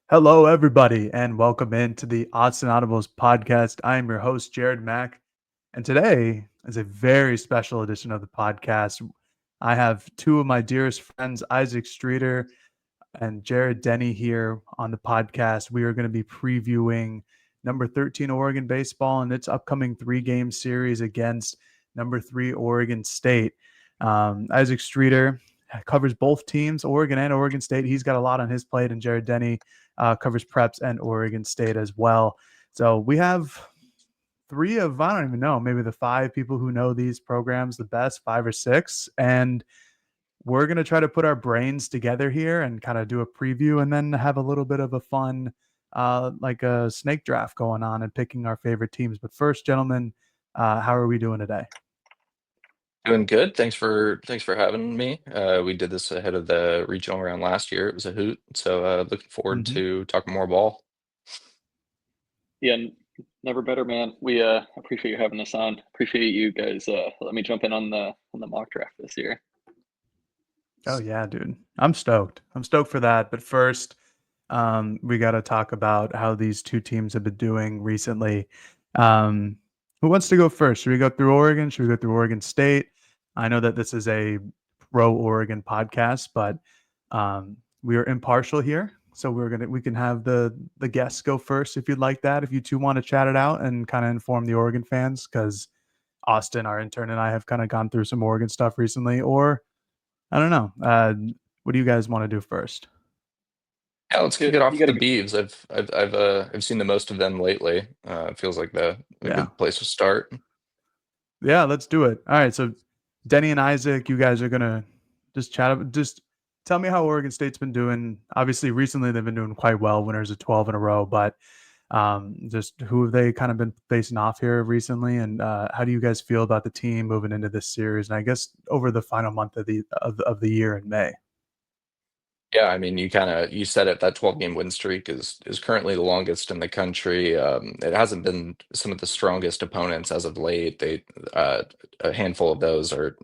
Hello, everybody, and welcome into the Odds and Audibles podcast. I am your host, Jared Mack, and today is a very special edition of the podcast. I have two of my dearest friends, Isaac Streeter and Jared Denney, here on the podcast. We are going to be previewing number 13 Oregon baseball and its upcoming three-game series against number 3 Oregon State. Isaac Streeter covers both teams, Oregon and Oregon State. He's got a lot on his plate, and Jared Denney covers Preps and Oregon State as well. So we have three of, I don't even know, maybe the five people who know these programs the best, five or six. And we're going to try to put our brains together here and kind of do a preview and then have a little bit of a fun, like a snake draft going on and picking our favorite teams. But first, gentlemen, how are we doing today? Doing good. Thanks for having me. We did this ahead of the regional round last year. It was a hoot. So looking forward Mhm. to talking more ball. Yeah, never better, man. We appreciate you having us on. Appreciate you guys. Let me jump in on the mock draft this year. Oh yeah, dude. I'm stoked. I'm stoked for that. But first, we got to talk about how these two teams have been doing recently. Who wants to go first? Should we go through Oregon? Should we go through Oregon State? I know that this is a pro Oregon podcast, but we are impartial here. So we can have the guests go first if you'd like that. If you two want to chat it out and kind of inform the Oregon fans, because Austin, our intern, and I have kind of gone through some Oregon stuff recently, or I don't know. What do you guys want to do first? Yeah, let's kick You it off with gotta the Beavs. I've seen the most of them lately. It feels like a Yeah. good place to start. Yeah, let's do it. All right. So Denny and Isaac, you guys are gonna just just tell me how Oregon State's been doing. Obviously, recently they've been doing quite well, winners of 12 in a row, but just who have they kind of been facing off here recently, and how do you guys feel about the team moving into this series? And I guess over the final month of the year in May. Yeah, I mean, you said it. That 12-game win streak is currently the longest in the country. It hasn't been some of the strongest opponents as of late. A handful of those are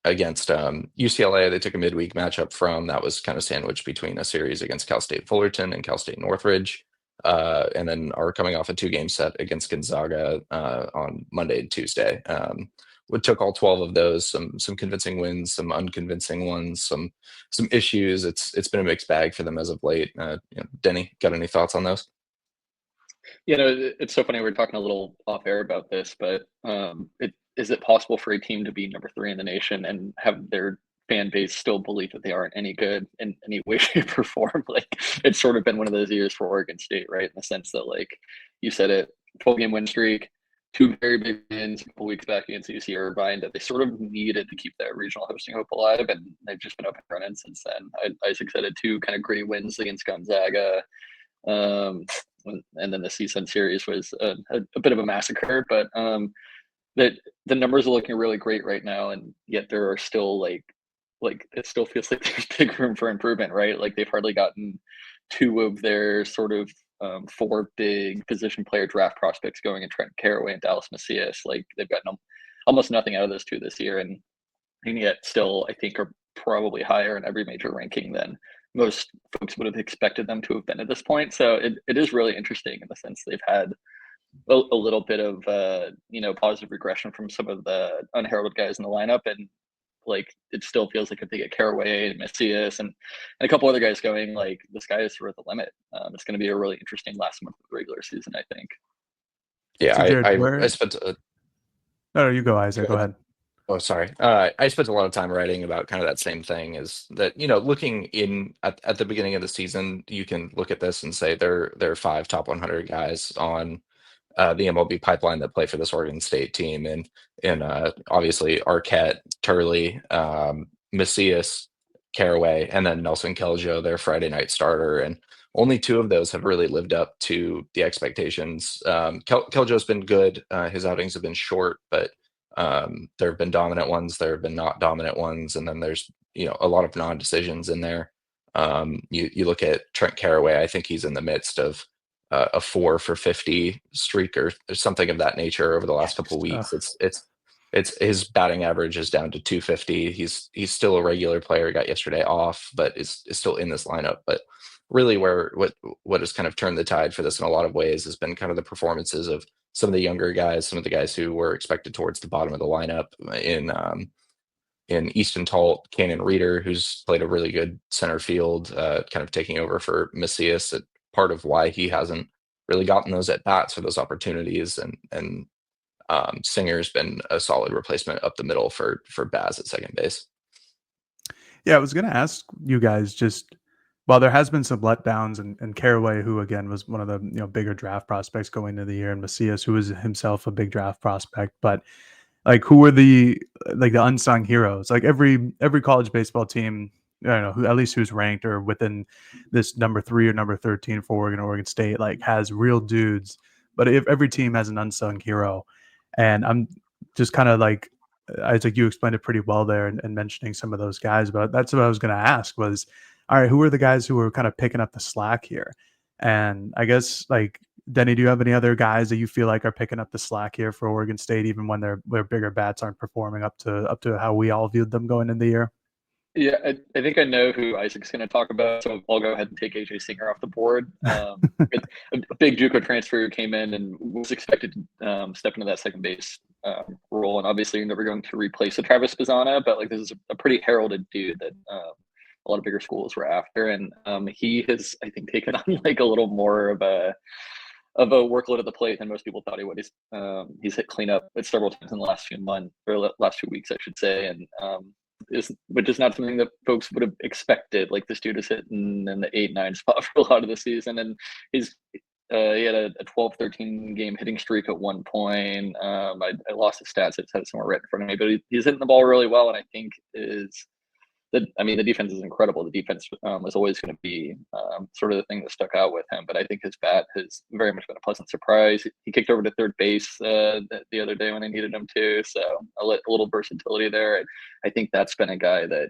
against UCLA. They took a midweek matchup from that was kind of sandwiched between a series against Cal State Fullerton and Cal State Northridge, and then are coming off a two-game set against Gonzaga on Monday and Tuesday. We took all 12 of those, some convincing wins, some unconvincing ones, some issues. It's been a mixed bag for them as of late. Denny, got any thoughts on those? It's so funny. We were talking a little off air about this, but is it possible for a team to be number 3 in the nation and have their fan base still believe that they aren't any good in any way, shape, or form? Like, it's sort of been one of those years for Oregon State, right? In the sense that, like you said, 12-game win streak, two very big wins a couple weeks back against UC Irvine that they sort of needed to keep that regional hosting hope alive, and they've just been up and running since then. Isaac said it, two kind of gritty wins against Gonzaga. And then the CSUN series was a bit of a massacre, but that the numbers are looking really great right now, and yet there are still like it still feels like there's big room for improvement, right? Like, they've hardly gotten two of their sort of four big position player draft prospects going in Trent Caraway and Dallas Macias. Like, they've gotten almost nothing out of those two this year, and yet still I think are probably higher in every major ranking than most folks would have expected them to have been at this point. So it is really interesting in the sense they've had a little bit of positive regression from some of the unheralded guys in the lineup, and like, it still feels like if they get Caraway and Macias and a couple other guys going, like, the sky is sort of the limit. It's going to be a really interesting last month of the regular season, I think. Yeah, So Jared, I where? spent. No, you go, Isaac. Go Go ahead. Oh, sorry. I spent a lot of time writing about kind of that same thing. Is that looking in at the beginning of the season, you can look at this and say there are five top 100 guys on the MLB pipeline that play for this Oregon State team, and obviously Arquette, Turley, Macias, Caraway, and then Nelson Keljo, their Friday night starter, and only two of those have really lived up to the expectations. Keljo's been good; his outings have been short, but there have been dominant ones, there have been not dominant ones, and then there's a lot of non-decisions in there. You look at Trent Caraway; I think he's in the midst of a 4 for 50 streak or something of that nature over the last couple of Ugh. weeks. It's his batting average is down to 250. He's still a regular player. Got yesterday off, but is still in this lineup. But really what has kind of turned the tide for this in a lot of ways has been kind of the performances of some of the younger guys, some of the guys who were expected towards the bottom of the lineup in Easton Talt, Cannon Reeder, who's played a really good center field, kind of taking over for Macias. Part of why he hasn't really gotten those at bats or those opportunities, and Singer's been a solid replacement up the middle for Baz at second base. Yeah, I was going to ask you guys just, while there has been some letdowns, and Caraway, who again was one of the bigger draft prospects going into the year, and Macias, who was himself a big draft prospect, but like, who were the unsung heroes? Like every college baseball team, I don't know, who's ranked or within this number 3 or number 13 for Oregon State, like, has real dudes. But if every team has an unsung hero, and I'm just kind of like, I think you explained it pretty well there, and mentioning some of those guys. But that's what I was going to ask was, all right, who are the guys who are kind of picking up the slack here? And I guess, like, Denney, do you have any other guys that you feel like are picking up the slack here for Oregon State, even when their bigger bats aren't performing up to how we all viewed them going into the year? Yeah, I think I know who Isaac's going to talk about, so I'll go ahead and take AJ Singer off the board. A big JUCO transfer who came in and was expected to step into that second base role, and obviously you're never going to replace a Travis Bazzana, but like, this is a pretty heralded dude that a lot of bigger schools were after, and he has, I think, taken on like a little more of a workload at the plate than most people thought he would. He's hit cleanup several times in the last few months, or last few weeks, I should say, and which is not something that folks would have expected. Like, this dude is hitting in the 8-9 spot for a lot of the season, and he had a 12-13 game hitting streak at one point. I lost his stats; it's had somewhere right in front of me, but he's hitting the ball really well, and I think the defense is incredible. The defense was always going to be sort of the thing that stuck out with him. But I think his bat has very much been a pleasant surprise. He kicked over to third base the other day when I needed him to. So a little versatility there. I think that's been a guy that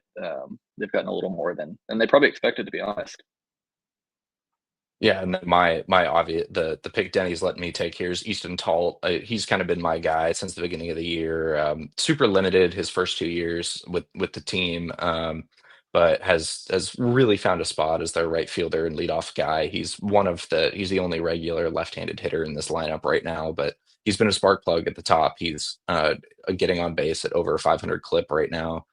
they've gotten a little more than they probably expected, to be honest. Yeah, and then my obvious the pick Denney's letting me take here is Easton Talt. He's kind of been my guy since the beginning of the year. Super limited his first 2 years with the team, but has really found a spot as their right fielder and leadoff guy. He's the only regular left-handed hitter in this lineup right now, but he's been a spark plug at the top. He's getting on base at over a 500 clip right now.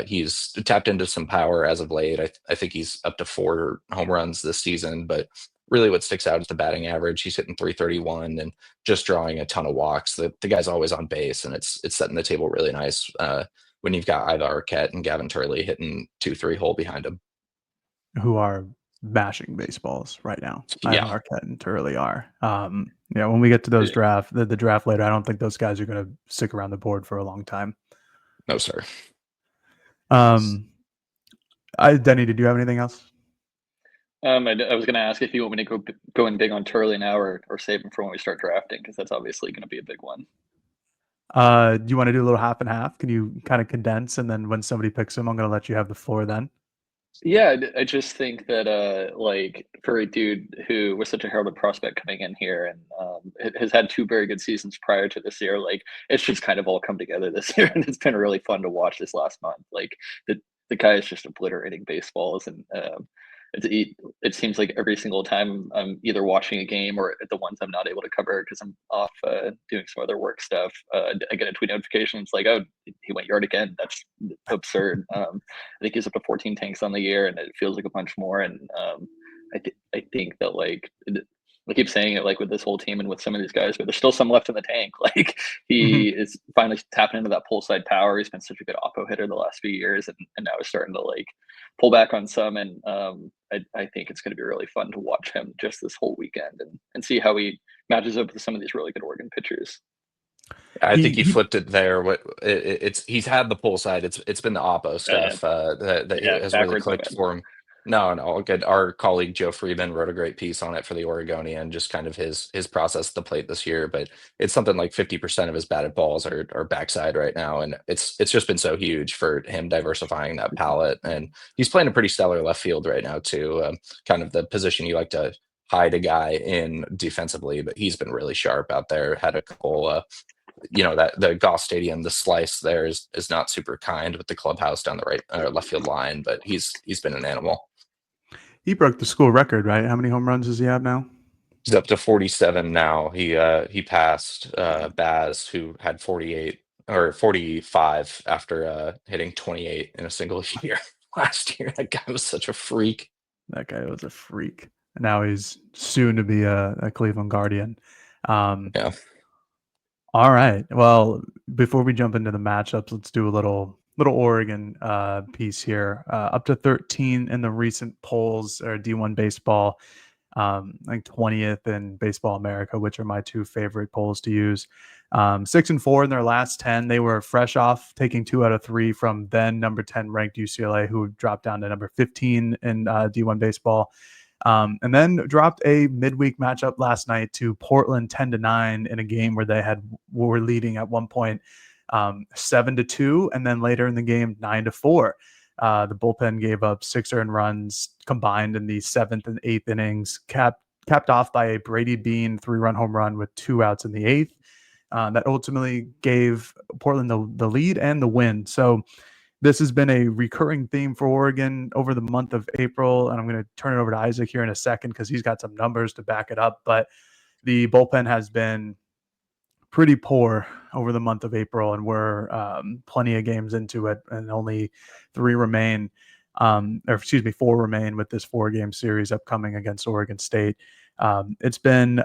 He's tapped into some power as of late. I think he's up to 4 home runs this season, but really what sticks out is the batting average. He's hitting 331 and just drawing a ton of walks. The guy's always on base, and it's setting the table really nice when you've got Iva Arquette and Gavin Turley hitting 2-3 hole behind him, Who are mashing baseballs right now. Yeah. Arquette and Turley are. When we get to those the draft later, I don't think those guys are going to stick around the board for a long time. No, sir. Denney, did you have anything else? I was going to ask if you want me to go in big on Turley now, or save him for when we start drafting, because that's obviously going to be a big one. Do you want to do a little half and half? Can you kind of condense, and then when somebody picks him, I'm going to let you have the floor then? Yeah, I just think that like, for a dude who was such a heralded prospect coming in here and has had 2 very good seasons prior to this year, like, it's just kind of all come together this year, and it's been really fun to watch this last month. Like, the guy is just obliterating baseballs, and it seems like every single time I'm either watching a game or at the ones I'm not able to cover because I'm off doing some other work stuff, I get a tweet notification. It's like, oh, he went yard again. That's absurd. I think he's up to 14 tanks on the year, and it feels like a bunch more. And I think that, like, I keep saying it, like, with this whole team and with some of these guys, but there's still some left in the tank. Like, he is finally tapping into that pull side power. He's been such a good oppo hitter the last few years, and now he's starting to, like, pull back on some. And I think it's going to be really fun to watch him just this whole weekend and see how he matches up with some of these really good Oregon pitchers. I think he flipped it there. He's had the pull side. It's been the oppo stuff that has really clicked for him. No, all good. Our colleague Joe Freeman wrote a great piece on it for the Oregonian, just kind of his process at the plate this year. But it's something like 50% of his batted balls are backside right now, and it's just been so huge for him diversifying that palette. And he's playing a pretty stellar left field right now too. Kind of the position you like to hide a guy in defensively, but he's been really sharp out there. Had a couple. That the Goff Stadium, the slice there is not super kind with the clubhouse down the right left field line, but he's been an animal. He broke the school record, right? How many home runs does he have now? He's up to 47 now. He passed Baz, who had 48 or 45 after hitting 28 in a single year last year. That guy was such a freak. That guy was a freak. And now he's soon to be a Cleveland Guardian. Yeah. All right. Well, before we jump into the matchups, let's do a little Oregon piece here. Up to 13 in the recent polls or D1 baseball. I think 20th in Baseball America, which are my two favorite polls to use. 6-4 in their last 10. They were fresh off taking 2 out of 3 from then number 10 ranked UCLA, who dropped down to number 15 in D1 baseball. And then dropped a midweek matchup last night to Portland 10-9 in a game where they were leading at one point 7-2, and then later in the game 9-4. The bullpen gave up 6 earned runs combined in the 7th and 8th innings, capped off by a Brady Bean 3-run home run with 2 outs in the 8th. That ultimately gave Portland the lead and the win. So this has been a recurring theme for Oregon over the month of April, and I'm going to turn it over to Isaac here in a second because he's got some numbers to back it up. But the bullpen has been pretty poor over the month of April, and we're plenty of games into it, and only 4 remain with this 4-game series upcoming against Oregon State. It's been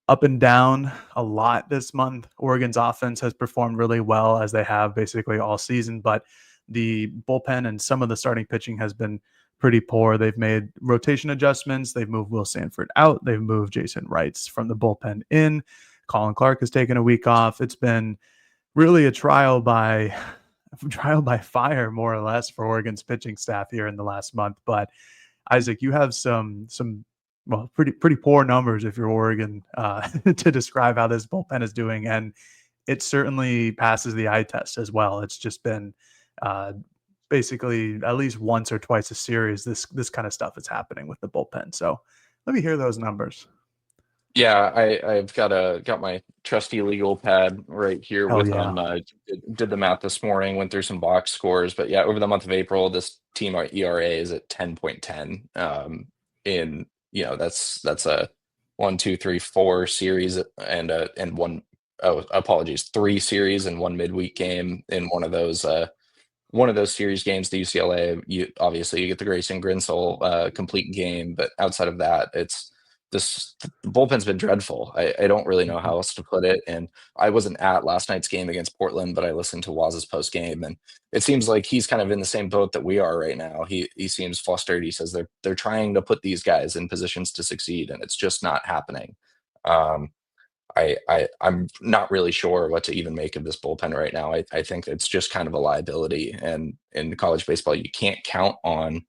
up and down a lot this month. Oregon's offense has performed really well, as they have basically all season, but the bullpen and some of the starting pitching has been pretty poor. They've made rotation adjustments. They've moved Will Sanford out. They've moved Jason Wrights from the bullpen in. Colin Clark has taken a week off. It's been really a trial by fire, more or less, for Oregon's pitching staff here in the last month. But Isaac, you have some pretty poor numbers if you're Oregon to describe how this bullpen is doing, and it certainly passes the eye test as well. It's just been basically at least once or twice a series this kind of stuff is happening with the bullpen. So let me hear those numbers. Yeah, I've got my trusty legal pad right here Hell with yeah. did the math this morning, went through some box scores, but yeah, over the month of April, this team ERA is at 10.10. In that's a 1, 2, 3, 4 series and one, oh, apologies, 3 series and 1 midweek game in one of those series games. The UCLA, you get the Grayson Grinsell complete game, but outside of that, the bullpen's been dreadful. I don't really know how else to put it. And I wasn't at last night's game against Portland, but I listened to Waz's post game, and it seems like he's kind of in the same boat that we are right now. He seems flustered. He says they're trying to put these guys in positions to succeed, and it's just not happening. I'm not really sure what to even make of this bullpen right now. I think it's just kind of a liability, and in college baseball, you can't count on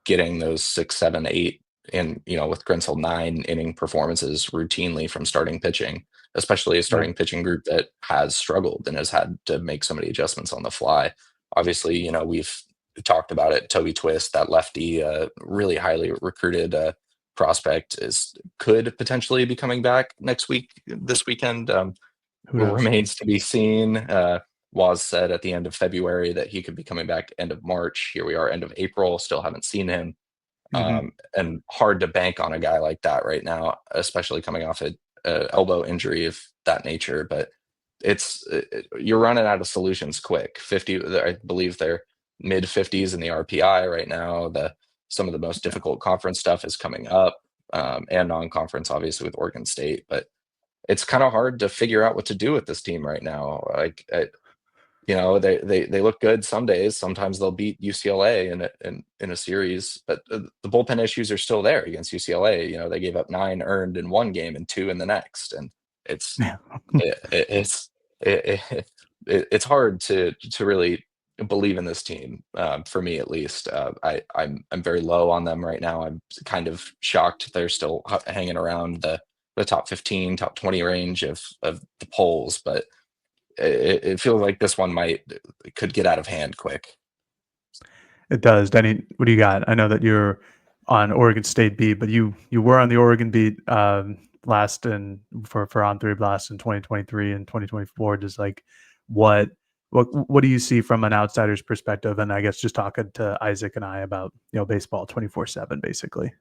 getting those 6, 7, 8 and with Grinsell 9-inning performances routinely from starting pitching, especially a starting pitching group that has struggled and has had to make so many adjustments on the fly. Obviously, we've talked about it. Toby Twist, that lefty, really highly recruited prospect, could potentially be coming back this weekend. Remains to be seen. Waz said at the end of February that he could be coming back end of March. Here we are, end of April, still haven't seen him. And hard to bank on a guy like that right now, especially coming off an elbow injury of that nature. But you're running out of solutions quick. 50, I believe they're mid 50s in the RPI right now. Some of the most difficult conference stuff is coming up, and non-conference, obviously, with Oregon State. But it's kind of hard to figure out what to do with this team right now. They look good some days. Sometimes they'll beat UCLA in a series, but the bullpen issues are still there against UCLA. They gave up 9 earned in one game and 2 in the next, and it's hard to really believe in this team, for me at least. I'm very low on them right now. I'm kind of shocked they're still hanging around the top 15, top 20 range of the polls, but it feels like this one could get out of hand quick. It does. Denney, what do you got? I know that you're on Oregon State beat, but you were on the Oregon beat last and for On Three Blast in 2023 and 2024. Just like what What do you see from an outsider's perspective? And I guess just talking to Isaac and I about baseball 24/7, basically.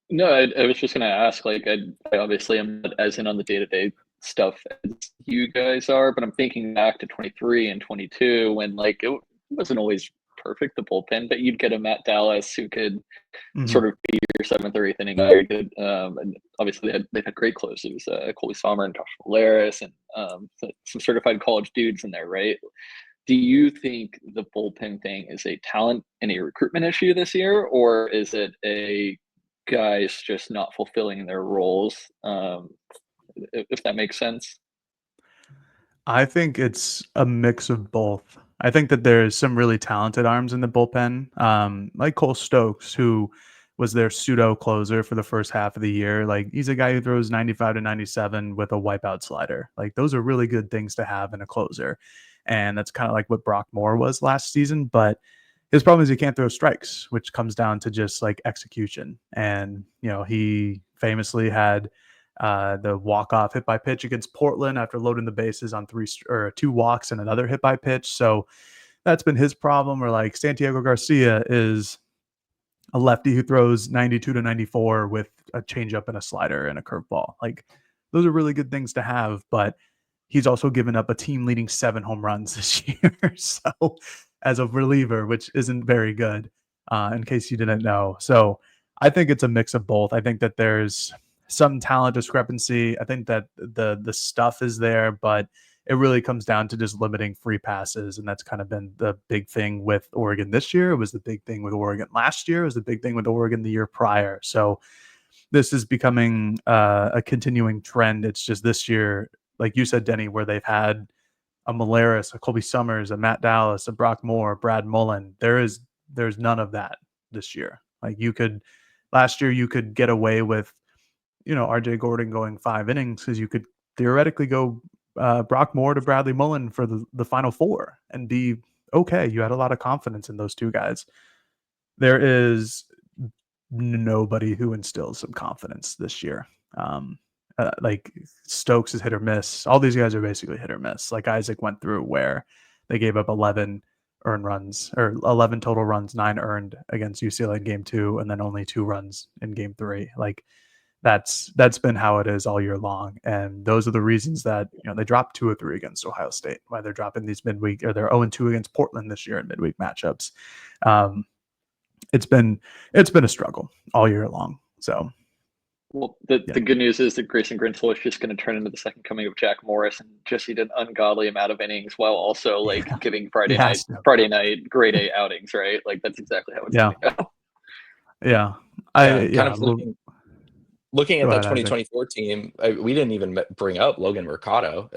No, I was just gonna ask, like, I obviously am not as in on the day-to-day stuff as you guys are, but I'm thinking back to 23 and 22 when, like, it wasn't always perfect, the bullpen, but you'd get a Matt Dallas who could Mhm. sort of be your 7th or 8th inning guy. Good, and obviously they've had great closers, Colby Sommer and Josh Valeris, and some certified college dudes in there, right? Do you think the bullpen thing is a talent and a recruitment issue this year, or is it a guys just not fulfilling their roles? If that makes sense. I think it's a mix of both. I think that there's some really talented arms in the bullpen, like Cole Stokes, who was their pseudo closer for the first half of the year. Like he's a guy who throws 95 to 97 with a wipeout slider. Like those are really good things to have in a closer. And that's kind of like what Brock Moore was last season. But his problem is he can't throw strikes, which comes down to just like execution. And, he famously had the walk-off hit by pitch against Portland after loading the bases on two walks and another hit by pitch. So that's been his problem. Or like Santiago Garcia is a lefty who throws 92 to 94 with a changeup and a slider and a curveball. Like those are really good things to have, but he's also given up a team leading 7 home runs this year. So as a reliever, which isn't very good, in case you didn't know. So I think it's a mix of both. I think that there's some talent discrepancy. I think that the stuff is there, but it really comes down to just limiting free passes. And that's kind of been the big thing with Oregon this year. It was the big thing with Oregon last year. It was the big thing with Oregon the year prior. So this is becoming a continuing trend. It's just this year, like you said, Denney, where they've had a Malaris, a Colby Summers, a Matt Dallas, a Brock Moore, Brad Mullen. There's none of that this year. Like last year you could get away with, RJ Gordon going 5 innings because you could theoretically go Brock Moore to Bradley Mullen for the final 4 and be okay. You had a lot of confidence in those two guys. There is nobody who instills some confidence this year. Like Stokes is hit or miss. All these guys are basically hit or miss. Like Isaac went through where they gave up 11 earned runs or 11 total runs, 9 earned against UCLA in game 2, and then only 2 runs in game 3. Like that's been how it is all year long. And those are the reasons that, they dropped 2 or 3 against Ohio State, why they're dropping these midweek, or they're 0-2 against Portland this year in midweek matchups. It's been a struggle all year long. So Well, the good news is that Grayson Grinchell is just going to turn into the second coming of Jack Morris and just eat an ungodly amount of innings while also like giving Friday night grade A outings, right? Like that's exactly how it's going to go. Yeah. Looking at Go that ahead, Isaac. 2024 team, we didn't even bring up Logan Mercado,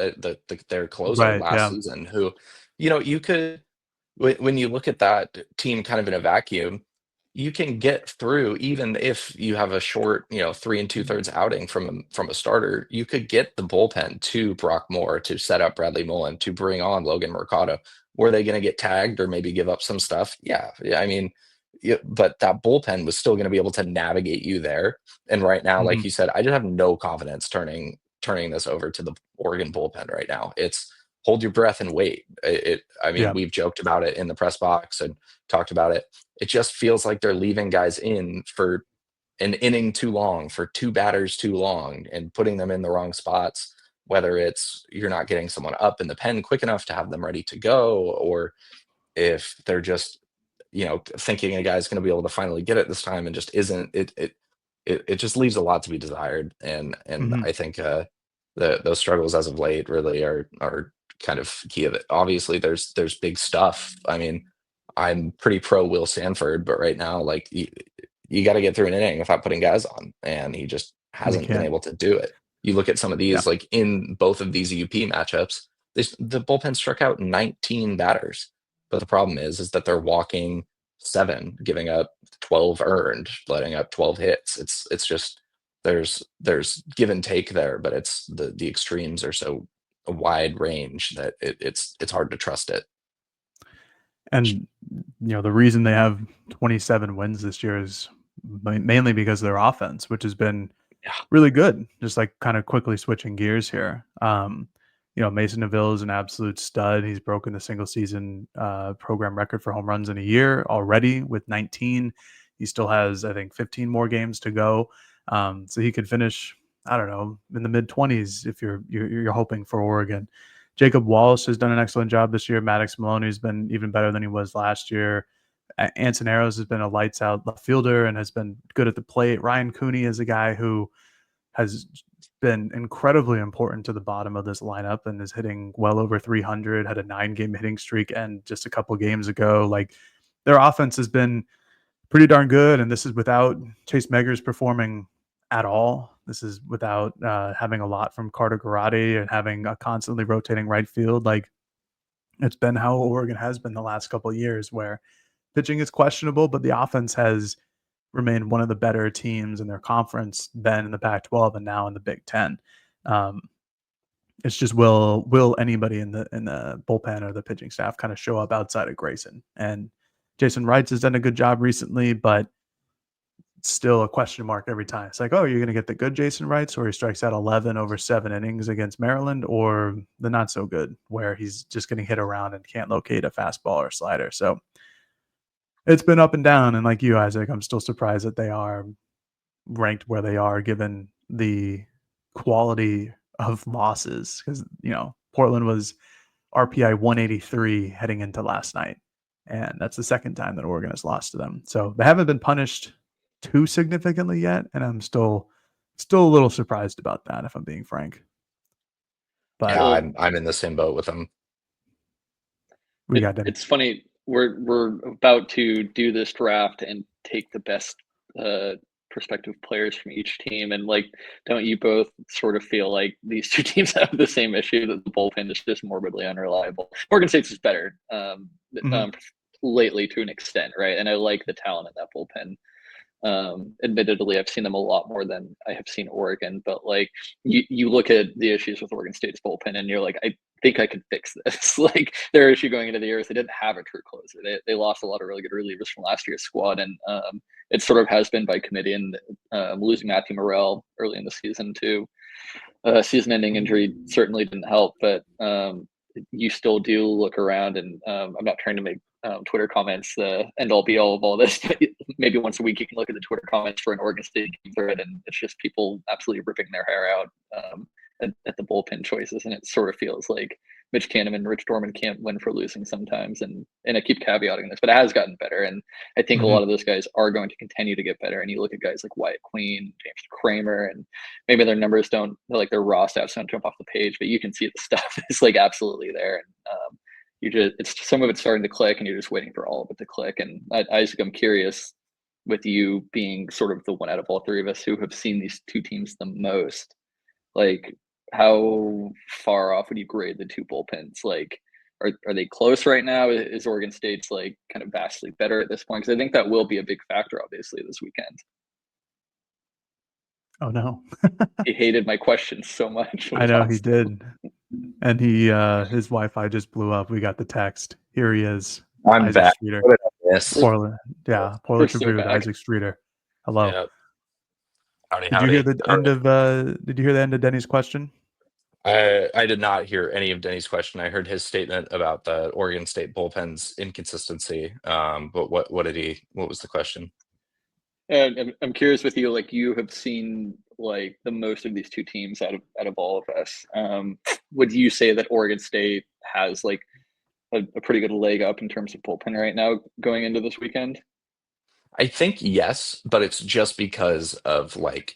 their closer last season, who, you could, when you look at that team kind of in a vacuum, you can get through even if you have a short, 3 2/3 outing from a starter. You could get the bullpen to Brock Moore to set up Bradley Mullen to bring on Logan Mercado. Were they going to get tagged or maybe give up some stuff? Yeah. I mean, but that bullpen was still going to be able to navigate you there. And right now, like you said, I just have no confidence turning this over to the Oregon bullpen right now. It's hold your breath and wait. We've joked about it in the press box and talked about it. It just feels like they're leaving guys in for an inning too long, for 2 batters too long, and putting them in the wrong spots, whether it's you're not getting someone up in the pen quick enough to have them ready to go, or if they're just, thinking a guy's going to be able to finally get it this time and just isn't. It just leaves a lot to be desired. And I think those struggles as of late really are kind of key of it. Obviously, there's big stuff. I mean, I'm pretty pro Will Sanford, but right now, like you got to get through an inning without putting guys on, and he just hasn't been able to do it. You look at some of these, like in both of these UP matchups, the bullpen struck out 19 batters, but the problem is that they're walking 7, giving up 12 earned, letting up 12 hits. It's just there's give and take there, but it's the extremes are so a wide range that it's hard to trust it. And the reason they have 27 wins this year is mainly because of their offense, which has been really good. Just like kind of quickly switching gears here. Mason Neville is an absolute stud. He's broken the single season program record for home runs in a year already with 19. He still has, I think, 15 more games to go. So he could finish, I don't know, in the mid 20s if you're hoping for Oregon. Jacob Walsh has done an excellent job this year. Maddox Maloney has been even better than he was last year. Anson Arrows has been a lights out left fielder and has been good at the plate. Ryan Cooney is a guy who has been incredibly important to the bottom of this lineup and is hitting well over 300, had a 9-game hitting streak and just a couple games ago. Like, their offense has been pretty darn good, and this is without Chase Meggers performing at all. This is without having a lot from Carter Garate and having a constantly rotating right field. Like, it's been how Oregon has been the last couple of years, where pitching is questionable, but the offense has remained one of the better teams in their conference, then in the Pac-12 and now in the Big Ten. It's just will anybody in the bullpen or the pitching staff kind of show up outside of Grayson? And Jason Wrights has done a good job recently, but it's still a question mark every time. It's like, oh, you're going to get the good Jason Wrights, or he strikes out 11 over 7 innings against Maryland, or the not so good, where he's just getting hit around and can't locate a fastball or slider. So it's been up and down. And like you, Isaac, I'm still surprised that they are ranked where they are given the quality of losses. Because, Portland was RPI 183 heading into last night. And that's the second time that Oregon has lost to them. So they haven't been punished too significantly yet. And I'm still a little surprised about that, if I'm being frank. But yeah, I'm in the same boat with them. It's funny. We're about to do this draft and take the best prospective players from each team, and like, don't you both sort of feel like these two teams have the same issue, that the bullpen is just morbidly unreliable? Oregon State's is better lately to an extent, right? And I like the talent in that bullpen. Admittedly, I've seen them a lot more than I have seen Oregon, but like, you look at the issues with Oregon State's bullpen and you're like, I think I could fix this. Like, their issue going into the year is they didn't have a true closer. They lost a lot of really good relievers from last year's squad, and it sort of has been by committee. And losing Matthew Morrell early in the season to season-ending injury certainly didn't help. But you still do look around, and I'm not trying to make Twitter comments the end-all be-all of all this. Maybe once a week you can look at the Twitter comments for an Oregon State game thread, and it's just people absolutely ripping their hair out at the bullpen choices. And it sort of feels like Mitch Canham and Rich Dorman can't win for losing sometimes. And I keep caveating this, but it has gotten better. And I think a lot of those guys are going to continue to get better. And you look at guys like Wyatt Queen, James Kramer, and maybe their numbers don't, like, their raw stats don't jump off the page, but you can see the stuff is like absolutely there. And it's some of it's starting to click, and you're just waiting for all of it to click. And Isaac, I'm curious, with you being sort of the one out of all three of us who have seen these two teams the most, like, how far off would you grade the two bullpens? Like, are they close right now? Is Oregon State's like kind of vastly better at this point? Because I think that will be a big factor, obviously, this weekend. Oh no. He hated my question so much. I know he did. And his Wi-Fi just blew up. We got the text. Here he is. I'm Isaac back. Streeter. What did I miss? Portland Tribune, back. Isaac Streeter. Hello. Yep. Howdy, Did you hear the end of Denney's question? I did not hear any of Denney's question. I heard his statement about the Oregon State bullpen's inconsistency. But what was the question? And I'm curious with you, like, you have seen like the most of these two teams out of all of us. Would you say that Oregon State has like a pretty good leg up in terms of bullpen right now going into this weekend? I think yes, but it's just because of, like,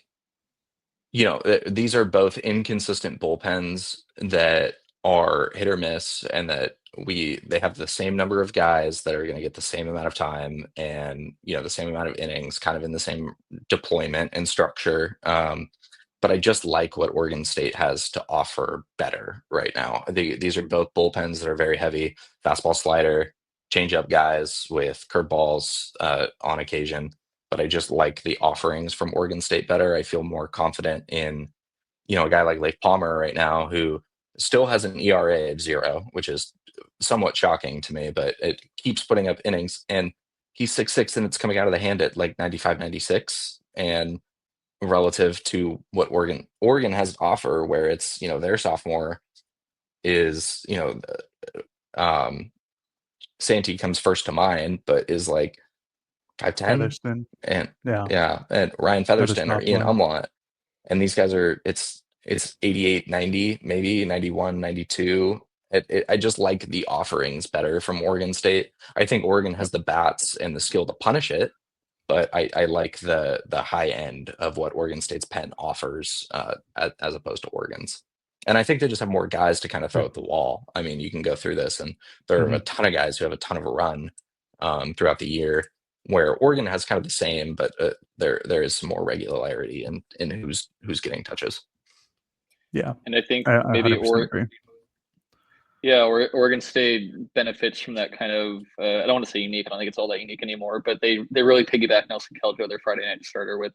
these are both inconsistent bullpens that are hit or miss, and that they have the same number of guys that are going to get the same amount of time, and the same amount of innings, kind of in the same deployment and structure. But I just like what Oregon State has to offer better right now. These are both bullpens that are very heavy fastball, slider, changeup guys with curveballs on occasion. But I just like the offerings from Oregon State better. I feel more confident in, a guy like Leif Palmer right now, who still has an ERA of 0, which is somewhat shocking to me, but it keeps putting up innings, and he's 6'6", and it's coming out of the hand at like 95, 96. And relative to what Oregon has to offer, where it's, their sophomore is, Santee comes first to mind, but is like 5'10", Featherston. and Yeah. and Ryan Another Featherston or Ian sophomore. Umlaut, and these guys are it's 88, 90, maybe 91, 92. I just like the offerings better from Oregon State. I think Oregon has the bats and the skill to punish it, but I like the high end of what Oregon State's pen offers as opposed to Oregon's. And I think they just have more guys to kind of throw at the wall. I mean, you can go through this, and there are a ton of guys who have a ton of a run throughout the year, where Oregon has kind of the same, but there is some more regularity in who's getting touches. Yeah, And I think I maybe 100% agree. Oregon State benefits from that kind of, I don't want to say unique, I don't think it's all that unique anymore, but they really piggyback Nelson Keljo, their Friday night starter, with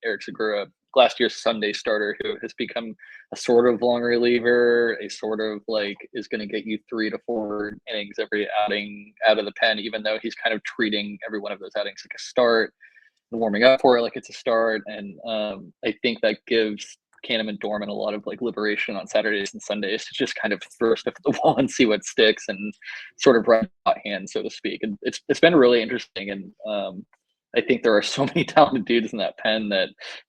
Eric Segura, last year's Sunday starter, who has become a sort of long reliever, a sort of like is going to get you 3 to 4 innings every outing out of the pen, even though he's kind of treating every one of those outings like a start and warming up for it like it's a start. And I think that gives Canham and Dorman a lot of like liberation on Saturdays and Sundays to just kind of throw stuff at the wall and see what sticks, and sort of run hot hand, so to speak. And it's been really interesting. And I think there are so many talented dudes in that pen that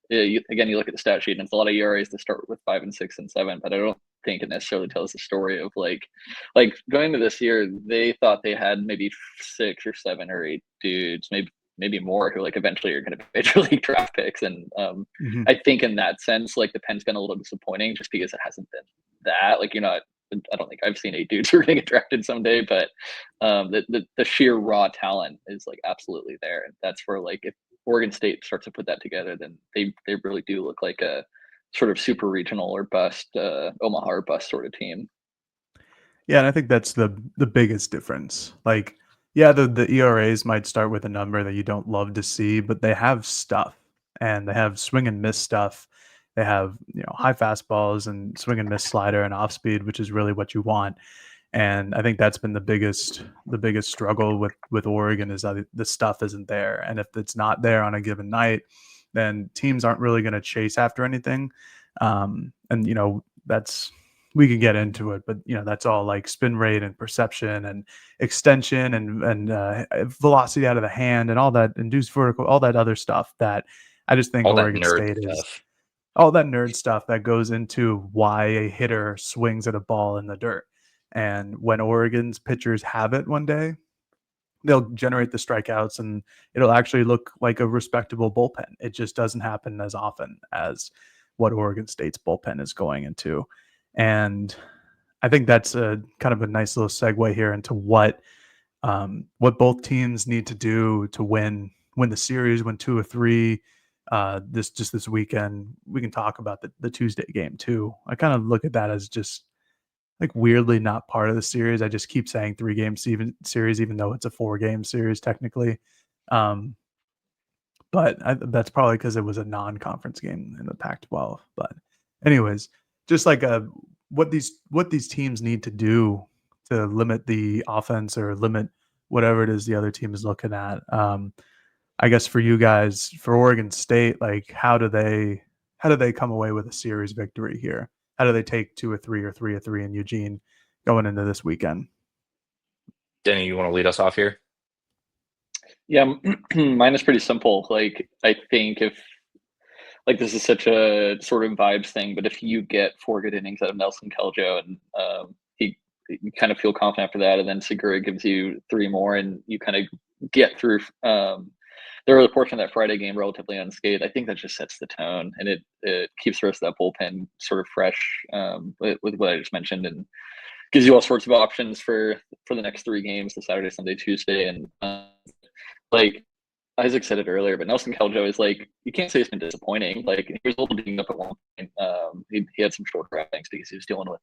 you look at the stat sheet, and it's a lot of ERAs to start with 5 and 6 and 7, but I don't think it necessarily tells the story of like going into this year, they thought they had maybe 6 or 7 or 8 dudes, maybe more, who like eventually are going to be major league draft picks. And I think in that sense, like the pen's been a little disappointing just because it hasn't been that, like, I don't think I've seen 8 dudes who are going to get drafted someday, but the sheer raw talent is like absolutely there. And that's where, like, if Oregon State starts to put that together, then they really do look like a sort of super regional or bust, Omaha or bust sort of team. Yeah, and I think that's the biggest difference. Like, yeah, the ERAs might start with a number that you don't love to see, but they have stuff, and they have swing and miss stuff. They have, high fastballs and swing and miss slider and off speed, which is really what you want. And I think that's been the biggest struggle with Oregon, is that the stuff isn't there. And if it's not there on a given night, then teams aren't really going to chase after anything. And that's, we can get into it, but that's all like spin rate and perception and extension and velocity out of the hand and all that induced vertical, all that other stuff that I just think All that Oregon nerd State is stuff. all that nerd stuff that goes into why a hitter swings at a ball in the dirt. And when Oregon's pitchers have it one day, they'll generate the strikeouts and it'll actually look like a respectable bullpen. It just doesn't happen as often as what Oregon State's bullpen is going into. And I think that's a kind of a nice little segue here into what both teams need to do to win the series, win 2 or 3 this weekend. We can talk about the Tuesday game too. I kind of look at that as just like weirdly not part of the series. I just keep saying 3-game series, even though it's a 4-game series technically. But that's probably because it was a non-conference game in the Pac-12. But anyways, just like what these teams need to do to limit the offense or limit whatever it is the other team is looking at. I guess for you guys, for Oregon State, like how do they come away with a series victory here? How do they take 2 or 3 or 3 or 3 in Eugene going into this weekend? Denney, you want to lead us off here? Yeah, mine is pretty simple. Like, I think if, like, this is such a sort of vibes thing, but if you get 4 good innings out of Nelson Keljo, and you kind of feel confident after that, and then Segura gives you 3 more, and you kind of get through the early portion of that Friday game relatively unscathed, I think that just sets the tone, and it keeps the rest of that bullpen sort of fresh with what I just mentioned, and gives you all sorts of options for the next 3 games, the Saturday, Sunday, Tuesday. And like Isaac said it earlier, but Nelson Keljo is like, you can't say it's been disappointing. Like, he was a little beaten up at one point. He had some short things because he was dealing with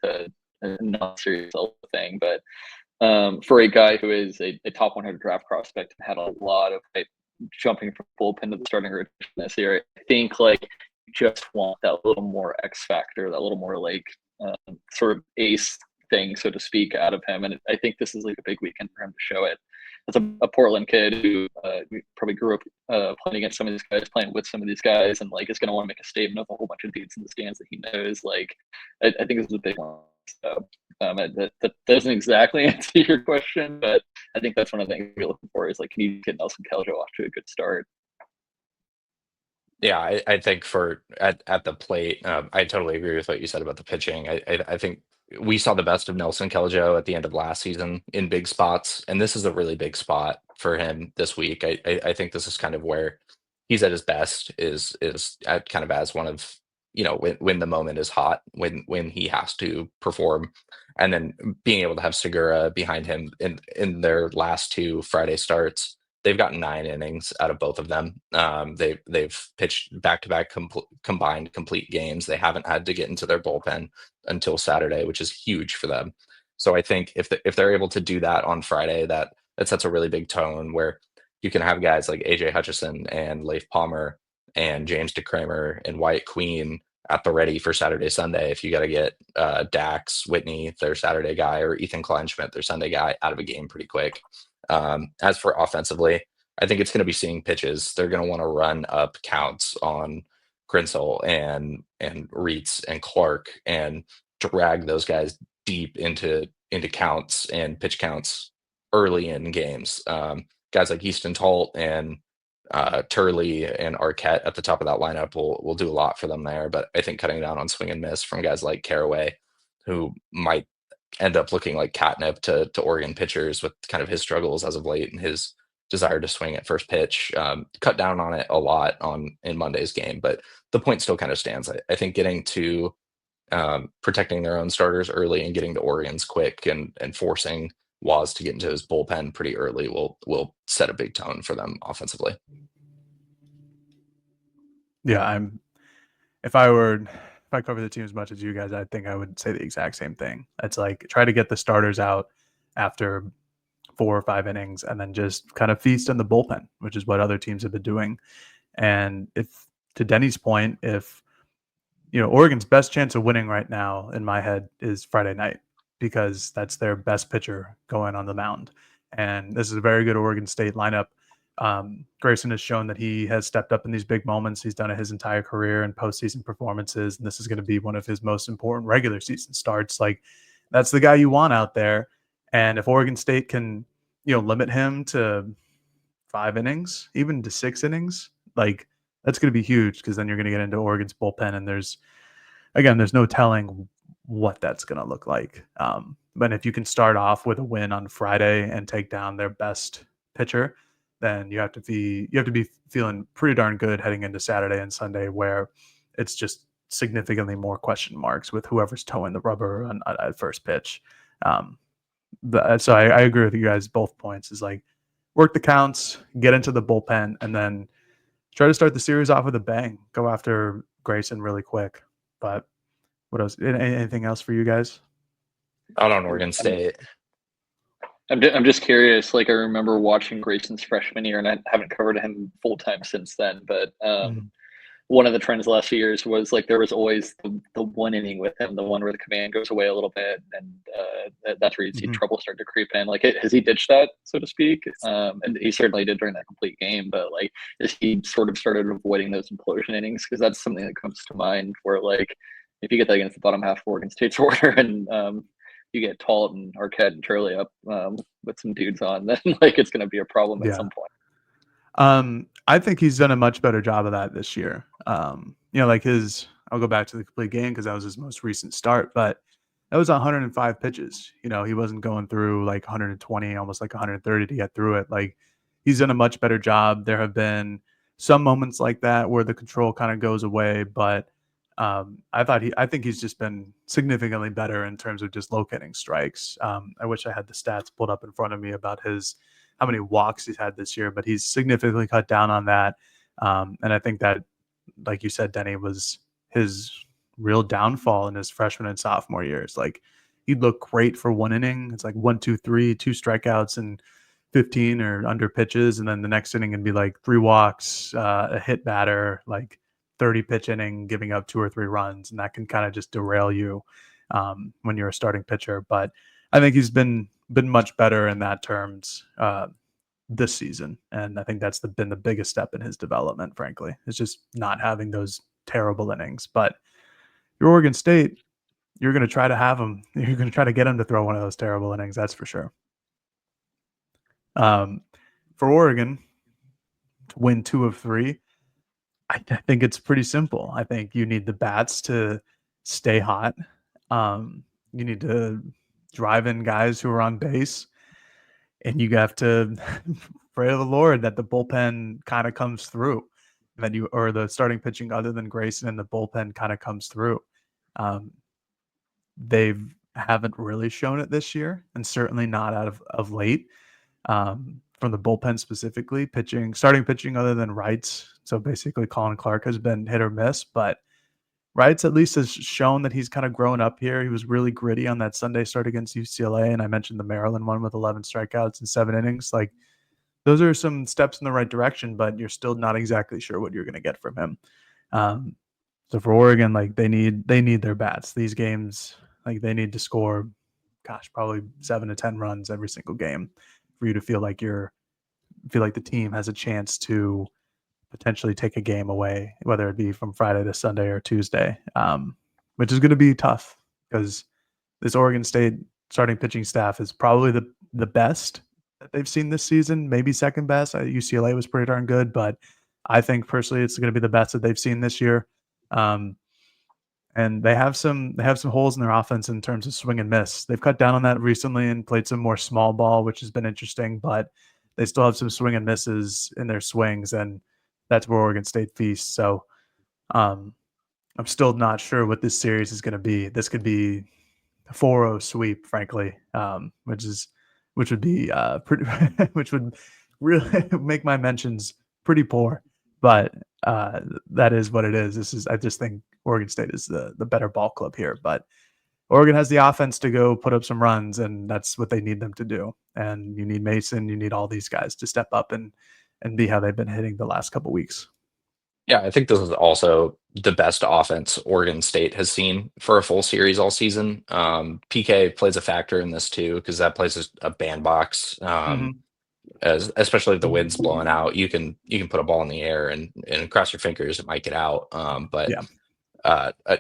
a non-serious thing. But for a guy who is a top 100 draft prospect and had a lot of jumping from bullpen to the starting rotation this year, I think like you just want that little more X factor, that little more like sort of ace thing, so to speak, out of him. And I think this is like a big weekend for him to show it. As a Portland kid who probably grew up playing against some of these guys, playing with some of these guys, and like is going to want to make a statement of a whole bunch of dudes in the stands that he knows. Like, I think this is a big one So that doesn't exactly answer your question, but I think that's one of the things we're looking for is like, can you get Nelson Keljo off to a good start? Yeah, I think for at the plate, I totally agree with what you said about the pitching. I think we saw the best of Nelson Keljo at the end of last season in big spots, and this is a really big spot for him this week. I think this is kind of where he's at his best, is at kind of as one of, when the moment is hot, when he has to perform, and then being able to have Segura behind him in their last two Friday starts. They've gotten 9 innings out of both of them. They've pitched back-to-back combined complete games. They haven't had to get into their bullpen until Saturday, which is huge for them. So I think if they're able to do that on Friday, that sets a really big tone where you can have guys like AJ Hutchison and Leif Palmer and James DeCramer and Wyatt Queen at the ready for Saturday, Sunday. If you got to get Dax Whitney, their Saturday guy, or Ethan Kleinschmidt, their Sunday guy, out of a game pretty quick. As for offensively, I think it's going to be seeing pitches. They're going to want to run up counts on Grinsell and Reitz and Clark and drag those guys deep into counts and pitch counts early in games. Guys like Easton Tolt and Turley and Arquette at the top of that lineup will do a lot for them there. But I think cutting down on swing and miss from guys like Caraway, who might end up looking like catnip to Oregon pitchers with kind of his struggles as of late and his desire to swing at first pitch. Cut down on it a lot in Monday's game, but the point still kind of stands. I think getting to protecting their own starters early and getting to Oregon's quick and forcing Waz to get into his bullpen pretty early will set a big tone for them offensively. Yeah, if I cover the team as much as you guys, I think I would say the exact same thing. It's like try to get the starters out after 4 or 5 innings and then just kind of feast on the bullpen, which is what other teams have been doing. And if, to Denney's point, if Oregon's best chance of winning right now in my head is Friday night, because that's their best pitcher going on the mound. And this is a very good Oregon State lineup. Grayson has shown that he has stepped up in these big moments. He's done it his entire career in postseason performances, and this is going to be one of his most important regular season starts. Like, that's the guy you want out there. And if Oregon State can, limit him to 5 innings, even to 6 innings, like, that's going to be huge, because then you're going to get into Oregon's bullpen, and there's no telling what that's going to look like. But if you can start off with a win on Friday and take down their best pitcher, then you have to be feeling pretty darn good heading into Saturday and Sunday, where it's just significantly more question marks with whoever's towing the rubber at first pitch. So I agree with you guys. Both points is like work the counts, get into the bullpen, and then try to start the series off with a bang. Go after Grayson really quick. But what else? Anything else for you guys? Out on Oregon State. I'm just curious. Like, I remember watching Grayson's freshman year, and I haven't covered him full time since then. But one of the trends the last few years was like there was always the 1 inning with him, the one where the command goes away a little bit, and that's where you see trouble start to creep in. Like, has he ditched that, so to speak? And he certainly did during that complete game. But like, is he sort of started avoiding those implosion innings? Because that's something that comes to mind. Where like, if you get that against the bottom half of Oregon State's order, and you get Talt and Arquette and Turley up with some dudes on, then like it's going to be a problem at some point. I think he's done a much better job of that this year. Like I'll go back to the complete game because that was his most recent start, but that was 105 pitches. He wasn't going through like 120, almost like 130 to get through it. Like, he's done a much better job. There have been some moments like that where the control kind of goes away, but I think he's just been significantly better in terms of just locating strikes. I wish I had the stats pulled up in front of me about how many walks he's had this year, but he's significantly cut down on that. And I think that, like you said, Denney, was his real downfall in his freshman and sophomore years. Like, he'd look great for 1 inning. It's like 1, 2, 3, 2 strikeouts and 15 or under pitches. And then the next inning would be like 3 walks, a hit batter, like 30 pitch inning, giving up 2 or 3 runs. And that can kind of just derail you when you're a starting pitcher. But I think he's been much better in that terms this season, and I think that's been the biggest step in his development. Frankly, it's just not having those terrible innings. But your Oregon State, you're going to try to have him. You're going to try to get him to throw one of those terrible innings. That's for sure. For Oregon to win 2 of 3, I think it's pretty simple. I think you need the bats to stay hot. You need to drive in guys who are on base, and you have to pray to the Lord that the bullpen kind of comes through, that or the starting pitching other than Grayson and the bullpen kind of comes through. They haven't really shown it this year, and certainly not out of late. From the bullpen specifically, starting pitching other than Wrights. So basically, Colin Clark has been hit or miss, but Wrights at least has shown that he's kind of grown up here. He was really gritty on that Sunday start against UCLA, and I mentioned the Maryland one with 11 strikeouts in 7 innings. Like, those are some steps in the right direction, but you're still not exactly sure what you're going to get from him. So for Oregon, like they need their bats. These games, like they need to score, probably 7 to 10 runs every single game for you to feel like the team has a chance to potentially take a game away, whether it be from Friday to Sunday or Tuesday, which is going to be tough because this Oregon State starting pitching staff is probably the best that they've seen this season, maybe second best. UCLA was pretty darn good, but I think personally it's going to be the best that they've seen this year. And they have some holes in their offense in terms of swing and miss. They've cut down on that recently and played some more small ball, which has been interesting, but they still have some swing and misses in their swings, and that's where Oregon State feasts. So I'm still not sure what this series is going to be. This could be a 4-0 sweep, frankly, which would be pretty, which would really make my mentions pretty poor. But that is what it is. I just think Oregon State is the better ball club here. But Oregon has the offense to go put up some runs, and that's what they need them to do. And you need Mason, you need all these guys to step up and be how they've been hitting the last couple weeks. Yeah, I think this is also the best offense Oregon State has seen for a full series all season. PK plays a factor in this too because that plays a bandbox. Especially if the wind's blowing out, you can put a ball in the air and cross your fingers it might get out. But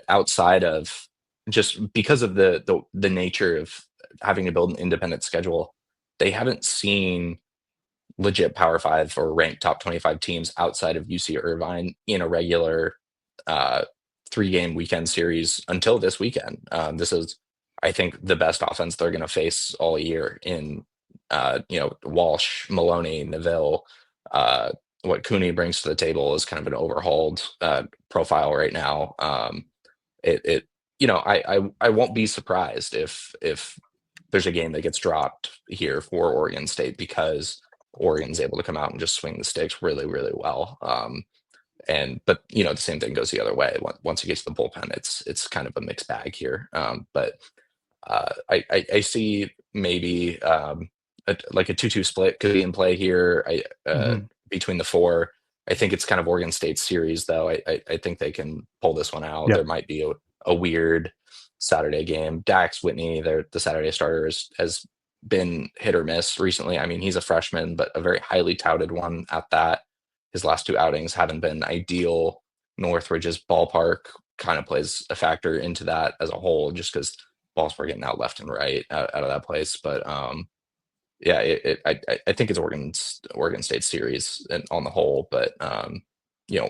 outside of just because of the nature of having to build an independent schedule, they haven't seen legit Power 5 or ranked top 25 teams outside of UC Irvine in a regular 3-game weekend series until this weekend. This is, I think, the best offense they're going to face all year in Walsh, Maloney, Neville. What Cooney brings to the table is kind of an overhauled profile right now. I won't be surprised if there's a game that gets dropped here for Oregon State because Oregon's able to come out and just swing the sticks really, really well. But the same thing goes the other way. Once you get to the bullpen, it's kind of a mixed bag here. But I see maybe like a 2-2 split could be in play here between the 4. I think it's kind of Oregon State's series, though. I think they can pull this one out. Yep. There might be a weird Saturday game. Dax Whitney, the Saturday starter, has been hit or miss recently. I mean, he's a freshman, but a very highly touted one at that. His last 2 outings haven't been ideal. Northridge's ballpark kind of plays a factor into that as a whole, just because balls were getting out left and right out of that place. But I think it's Oregon State series on the whole, but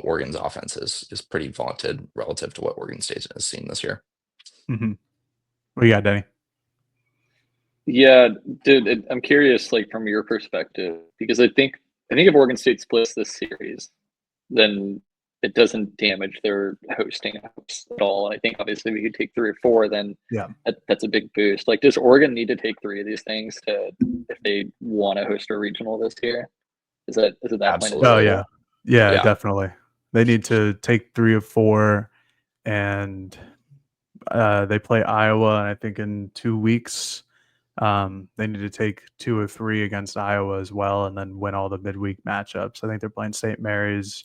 Oregon's offense is pretty vaunted relative to what Oregon State has seen this year. Mm-hmm. What do you got, Denney? Yeah, dude, I'm curious, like from your perspective, because I think if Oregon State splits this series, then it doesn't damage their hosting hopes at all. And I think obviously we could take 3 or 4, then that's a big boost. Like, does Oregon need to take 3 of these things if they want to host a regional this year? Is it that Absolutely. Oh yeah, definitely. They need to take 3 of 4, and they play Iowa, and I think in 2 weeks. They need to take 2 or 3 against Iowa as well, and then win all the midweek matchups. I think they're playing St. Mary's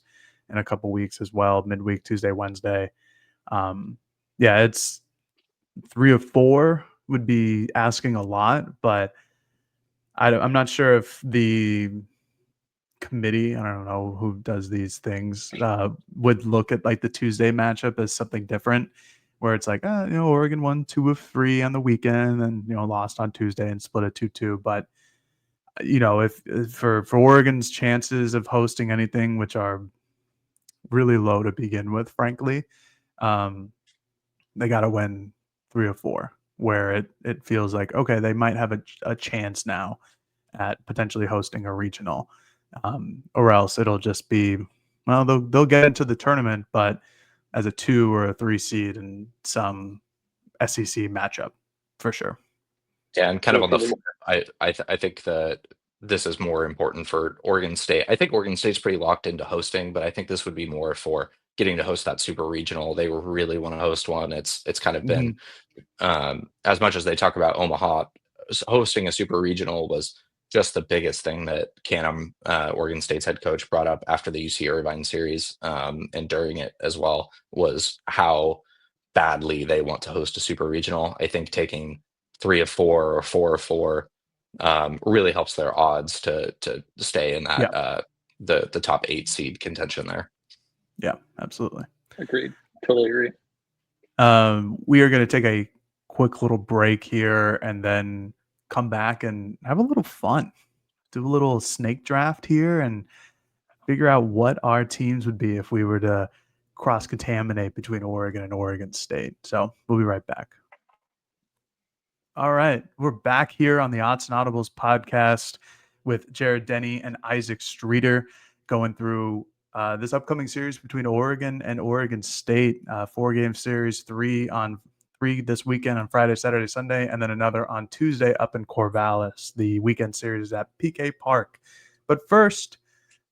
in a couple weeks as well, midweek, Tuesday, Wednesday. It's 3 of 4 would be asking a lot, but I'm not sure if the committee, I don't know who does these things, would look at like the Tuesday matchup as something different. where it's like, Oregon won 2 of 3 on the weekend and, lost on Tuesday and split a 2-2. But, if for Oregon's chances of hosting anything, which are really low to begin with, frankly, um, they got to win 3 or 4, where it feels like, okay, they might have a chance now at potentially hosting a regional, or else it'll just be, well, they'll get into the tournament, but as a 2 or a 3 seed in some SEC matchup for sure. Yeah, and kind of on the flip, I think that this is more important for Oregon State. I think Oregon State's pretty locked into hosting, but I think this would be more for getting to host that super regional. They really want to host one. It's kind of been as much as they talk about Omaha, hosting a super regional was just the biggest thing that Canham, Oregon State's head coach, brought up after the UC Irvine series, and during it as well, was how badly they want to host a super regional. I think taking 3 of 4 or 4 of 4 really helps their odds to stay in that the top 8 seed contention there. Yeah, absolutely. Agreed. Totally agree. We are going to take a quick little break here and then come back and have a little fun. Do a little snake draft here and figure out what our teams would be if we were to cross-contaminate between Oregon and Oregon State. So we'll be right back. All right, we're back here on the Odds and Audibles podcast with Jared Denney and Isaac Streeter going through this upcoming series between Oregon and Oregon State. 4-game series, 3 this weekend on Friday, Saturday, Sunday, and then another on Tuesday up in Corvallis. The weekend series is at PK Park. But first,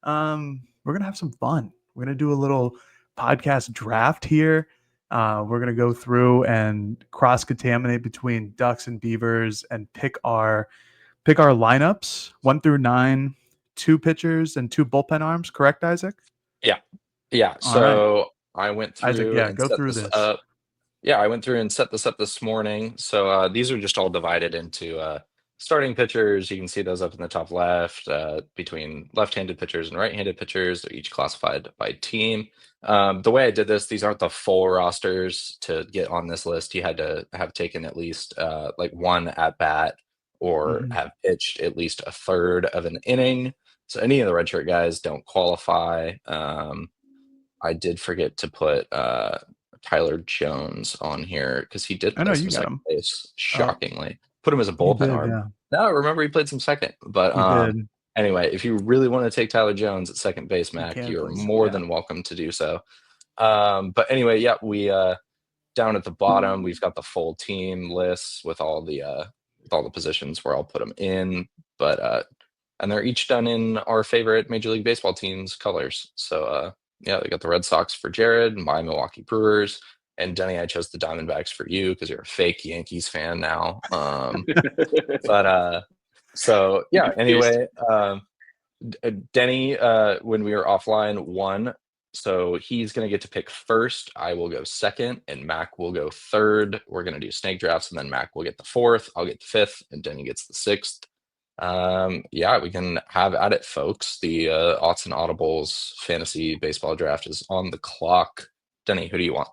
we're going to have some fun. We're going to do a little podcast draft here. We're going to go through and cross-contaminate between Ducks and Beavers and pick our lineups 1 through 9, 2 pitchers and 2 bullpen arms. Correct, Isaac? Yeah. So I went through Isaac, and go set through this this. up. Yeah, I went through and set this up this morning. So these are just all divided into starting pitchers. You can see those up in the top left, between left-handed pitchers and right-handed pitchers. They're each classified by team. The way I did this, these aren't the full rosters. To get on this list, you had to have taken at least like 1 at bat or have pitched at least a third of an inning. So any of the redshirt guys don't qualify. I did forget to put Tyler Jones on here because he did play some second base, shockingly. Put him as a bullpen arm. Yeah. No, remember he played some second. But did. anyway, if you really want to take Tyler Jones at second base, Mac, you're more than welcome to do so. But anyway, yeah, we down at the bottom, we've got the full team lists with all the positions where I'll put them in. But and they're each done in our favorite Major League Baseball team's colors. So yeah, they got the Red Sox for Jared, my Milwaukee Brewers, and Denney, I chose the Diamondbacks for you because you're a fake Yankees fan now. But so yeah, anyway, Denney, when we were offline, won. So he's going to get to pick first. I will go second, and Mac will go third. We're going to do snake drafts, and then Mac will get the 4th. I'll get the 5th, and Denney gets the 6th. Yeah, we can have at it, folks. The Odds and Audibles fantasy baseball draft is on the clock. Denney, who do you want?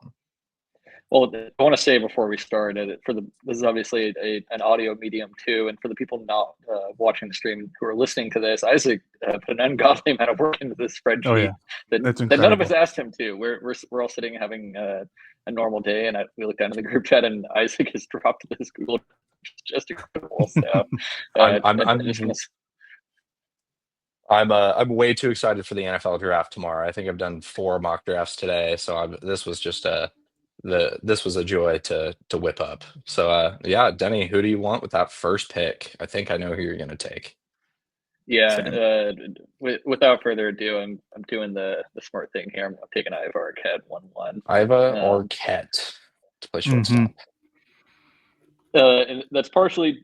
Well, I want to say before we start, this is obviously an audio medium too, and for the people not watching the stream who are listening to this, Isaac put an ungodly amount of work into this spreadsheet that none of us asked him to. We're all sitting having a normal day, and we looked down in the group chat, and Isaac has dropped this Google. Just incredible. So I'm way too excited for the NFL draft tomorrow. I think I've done 4 mock drafts today, so this was just this was a joy to whip up. So yeah, Denney, who do you want with that first pick? I think I know who you're going to take. Yeah, without further ado, I'm doing the smart thing here. I'm taking Iva Arquette 1-1. Iva Arquette to play shortstop. And that's partially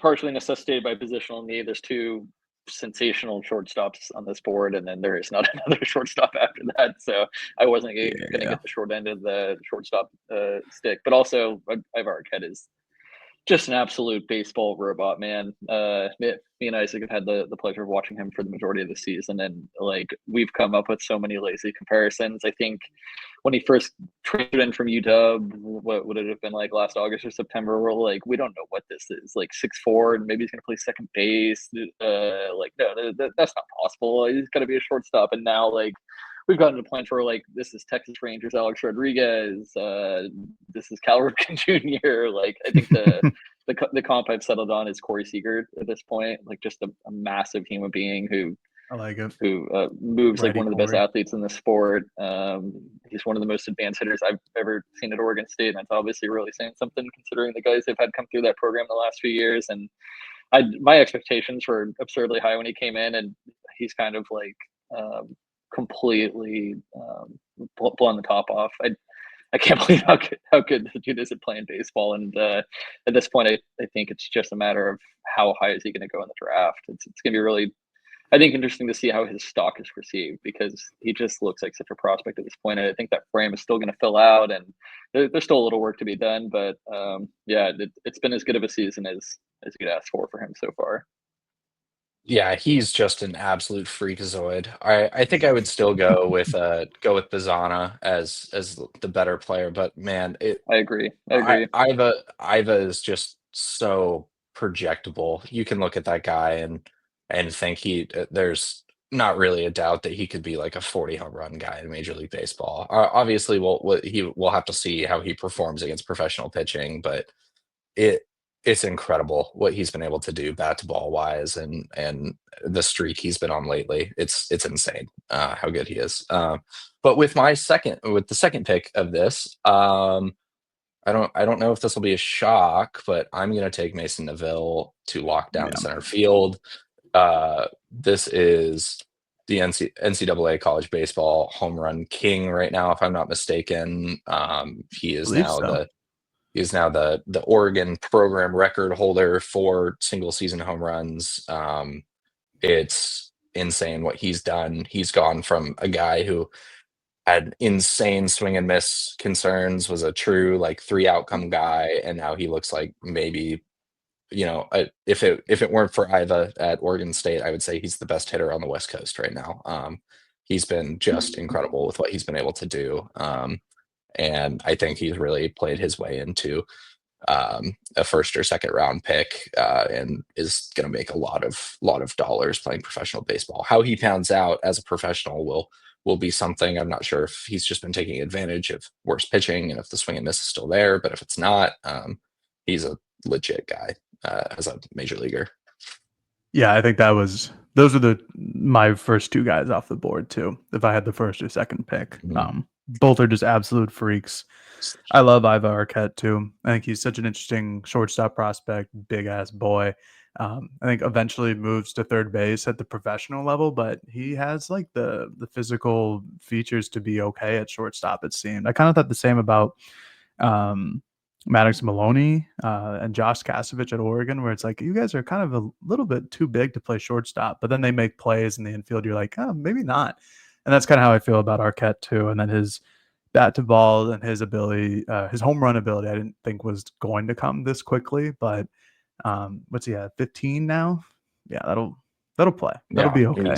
necessitated by positional need. There's 2 sensational shortstops on this board, and then there is not another shortstop after that. So I wasn't going to get the short end of the shortstop stick. But also, Iva Arquette is just an absolute baseball robot, man. Me and Isaac have had the pleasure of watching him for the majority of the season, and like we've come up with so many lazy comparisons. I think when he first traded in from UW, what would it have been like last August or September? We're like, we don't know what this is. Like 6'4", and maybe he's gonna play second base. Like no, that's not possible. He's got to be a shortstop. And now like we've gotten to the point where like this is Texas Rangers Alex Rodriguez. This is Cal Ripken Jr. Like I think the comp I've settled on is Corey Seager at this point. Like just a massive human being who I like it. Who moves like one of the best Corey. athletes in the sport. He's one of the most advanced hitters I've ever seen at Oregon State, and that's obviously really saying something considering the guys they've had come through that program the last few years. And my expectations were absurdly high when he came in, and he's kind of like completely blown the top off. I can't believe how good the dude is at playing baseball. And at this point, I think it's just a matter of how high is he going to go in the draft. It's going to be really, I think, interesting to see how his stock is perceived, because he just looks like such a prospect at this point. And I think that frame is still going to fill out, and there's still a little work to be done. But yeah, it's been as good of a season as you could ask for him so far. Yeah, he's just an absolute freakazoid. I think I would still go with Bazana as the better player, but man, I agree. Iva is just so projectable. You can look at that guy and think there's not really a doubt that he could be like a 40 home run guy in Major League Baseball. Obviously, we'll have to see how he performs against professional pitching, but it's incredible what he's been able to do bat to ball wise, and the streak he's been on lately. It's insane how good he is. But with the second pick of this, I don't know if this will be a shock, but I'm going to take Mason Neville to lock down center field. This is the NCAA college baseball home run king right now, if I'm not mistaken. He is now the Oregon program record holder for single season home runs. It's insane what he's done. He's gone from a guy who had insane swing and miss concerns, was a true like 3 outcome guy, and now he looks like maybe, if it weren't for Iva at Oregon State, I would say he's the best hitter on the West Coast right now. He's been just incredible with what he's been able to do. And I think he's really played his way into a first or second round pick, and is going to make a lot of dollars playing professional baseball. How he pans out as a professional will be something. I'm not sure if he's just been taking advantage of worse pitching and if the swing and miss is still there, but if it's not, he's a legit guy as a major leaguer. Yeah, I think those are my first 2 guys off the board too, if I had the first or second pick. Mm-hmm. Both are just absolute freaks. I love Iva Arquette too. I think he's such an interesting shortstop prospect, big ass boy. I think eventually moves to third base at the professional level, but he has like the physical features to be okay at shortstop, it seemed. I kind of thought the same about Maddox Maloney and Josh Kasevich at Oregon, where it's like, you guys are kind of a little bit too big to play shortstop, but then they make plays in the infield. You're like, oh, maybe not. And that's kind of how I feel about Arquette too. And then his bat to ball and his ability, his home run ability, I didn't think was going to come this quickly, but what's he at, 15 now? Yeah, that'll play. That'll be okay.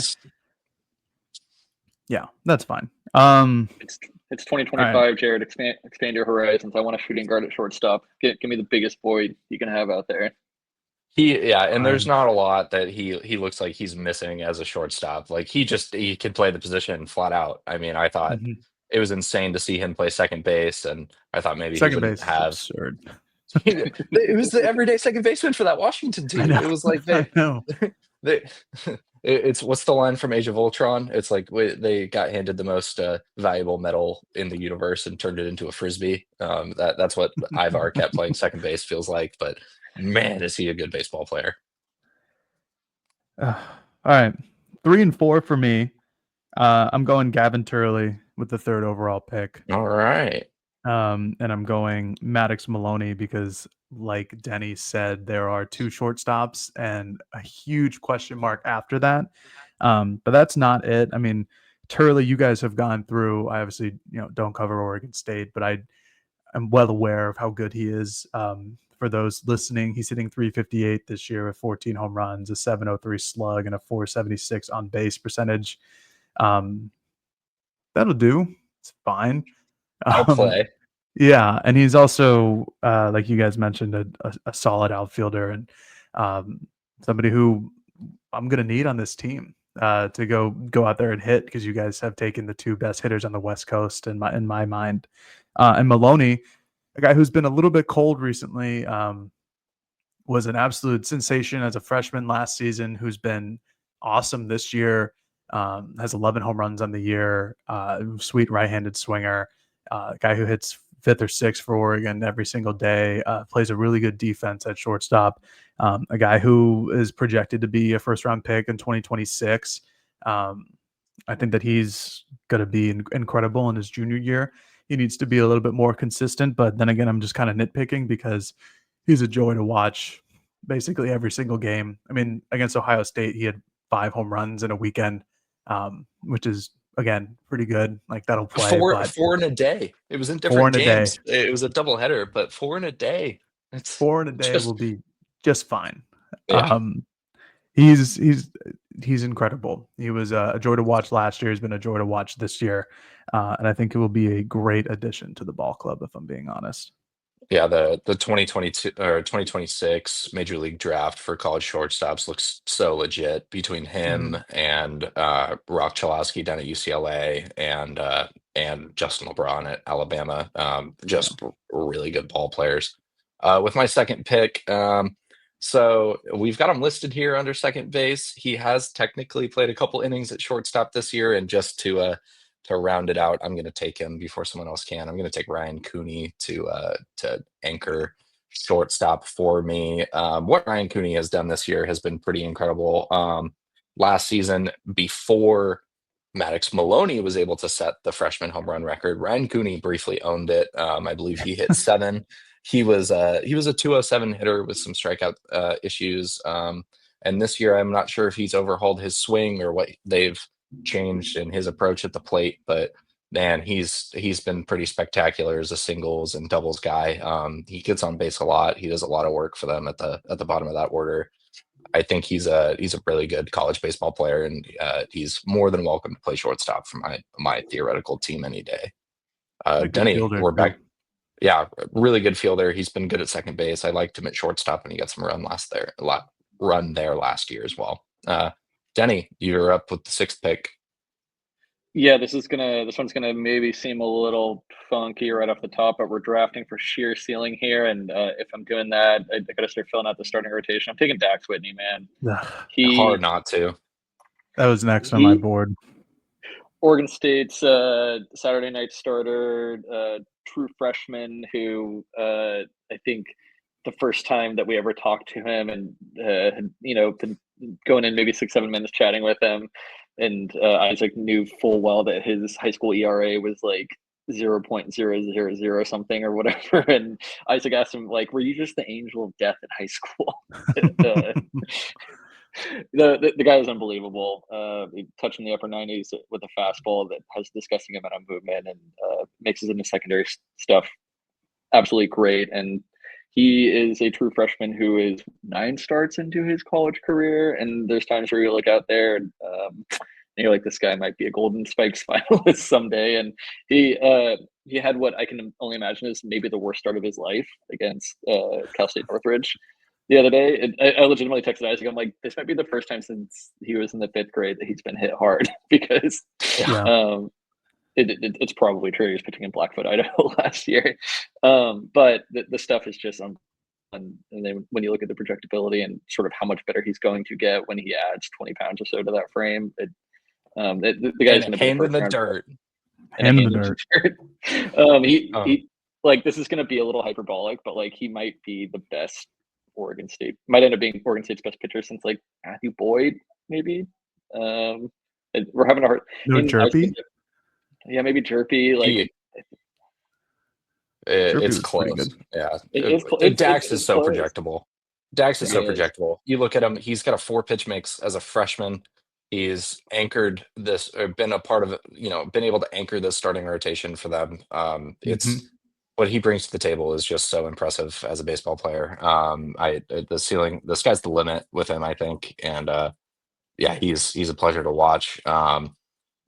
Yeah, that's fine. It's 2025, right. Jared. Expand your horizons. I want a shooting guard at shortstop. Give me the biggest boy you can have out there. And there's not a lot that he looks like he's missing as a shortstop. Like he could play the position flat out. I mean, I thought it was insane to see him play second base, and I thought maybe second base have absurd. It was the everyday second baseman for that Washington team. It was like it's what's the line from Age of Ultron? It's like they got handed the most valuable metal in the universe and turned it into a frisbee. That's what Iva Arquette playing second base feels like. But man, is he a good baseball player. All right. 3 and 4 for me. I'm going Gavin Turley with the 3rd overall pick. All right. And I'm going Maddox Maloney because, like Denney said, there are 2 shortstops and a huge question mark after that. But that's not it. I mean, Turley, you guys have gone through. I obviously, don't cover Oregon State, but am well aware of how good he is. For those listening, he's hitting 358 this year with 14 home runs, a 703 slug, and a 476 on base percentage. That'll do. It's fine. I'll play. Yeah, and he's also, like you guys mentioned, a solid outfielder and somebody who I'm going to need on this team to go out there and hit, because you guys have taken the two best hitters on the West Coast in my mind. And Maloney, a guy who's been a little bit cold recently, was an absolute sensation as a freshman last season, who's been awesome this year. Has 11 home runs on the year. Sweet right-handed swinger. Guy who hits fifth or sixth for Oregon every single day. Plays a really good defense at shortstop. A guy who is projected to be a first-round pick in 2026. I think that he's going to be incredible in his junior year. He needs to be a little bit more consistent, but then again, I'm just kind of nitpicking because he's a joy to watch basically every single game. I mean, against Ohio State, he had 5 home runs in a weekend, which is, again, pretty good. Like, that'll play. Four in a day. It was in 4 different in a games. day. It was a doubleheader, but 4 in a day. It's 4 in a day just, will be just fine. yeah. He's incredible. He was a joy to watch last year. He's been a joy to watch this year, and I think it will be a great addition to the ball club, if I'm being honest. Yeah, the 2022 or 2026 Major League Draft for college shortstops looks so legit between him and Rock Chalosky down at UCLA and Justin LeBron at Alabama. Just really good ball players. With my second pick, so we've got him listed here under second base. He has technically played a couple innings at shortstop this year, and just to round it out, I'm going to take him before someone else can. I'm going to take Ryan Cooney to anchor shortstop for me. What Ryan Cooney has done this year has been pretty incredible. Last season, before Maddox Maloney was able to set the freshman home run record, Ryan Cooney briefly owned it. I believe he hit 7. He was a 207 hitter with some strikeout issues. And this year, I'm not sure if he's overhauled his swing or what they've changed in his approach at the plate, but man, he's been pretty spectacular as a singles and doubles guy. He gets on base a lot. He does a lot of work for them at the bottom of that order. I think he's a really good college baseball player, and he's more than welcome to play shortstop for my theoretical team any day. Denney, we're back. Yeah, really good fielder. He's been good at second base. I liked him at shortstop, and he got some run there last year as well. Denney, you're up with the 6th pick. Yeah, this one's gonna maybe seem a little funky right off the top, but we're drafting for sheer ceiling here, and if I'm doing that, I gotta start filling out the starting rotation. I'm taking Dax Whitney, man. Hard not to. That was next on my board. Oregon State's Saturday night starter, true freshman who I think the first time that we ever talked to him and had, been going in maybe 6-7 minutes chatting with him, and Isaac knew full well that his high school ERA was like 0.000 something or whatever, and Isaac asked him, like, were you just the angel of death in high school? The guy is unbelievable. He touching the upper 90s with a fastball that has disgusting amount of movement and mixes into secondary stuff absolutely great. And he is a true freshman who is 9 starts into his college career, and there's times where you look out there and you're like, this guy might be a Golden Spikes finalist someday. And he had what I can only imagine is maybe the worst start of his life against Cal State Northridge the other day. I legitimately texted Isaac. I'm like, this might be the first time since he was in the 5th grade that he's been hit hard, because it's probably true. He was pitching in Blackfoot, Idaho last year. But the stuff is just and then when you look at the projectability and sort of how much better he's going to get when he adds 20 pounds or so to that frame, the guy's going to be hand in the dirt. Hand in the dirt. He like, this is going to be a little hyperbolic, but like, he might be the best Oregon State, might end up being Oregon State's best pitcher since like Matthew Boyd, maybe. We're having a hard. Jerpy. Yeah, maybe Jerpy. Like, it's close. Yeah, Dax is so projectable. Dax is so projectable. You look at him; he's got a 4-pitch mix as a freshman. He's anchored this, or been a part of it. Been able to anchor this starting rotation for them. what he brings to the table is just so impressive as a baseball player. The sky's the limit with him, I think, and yeah, he's a pleasure to watch.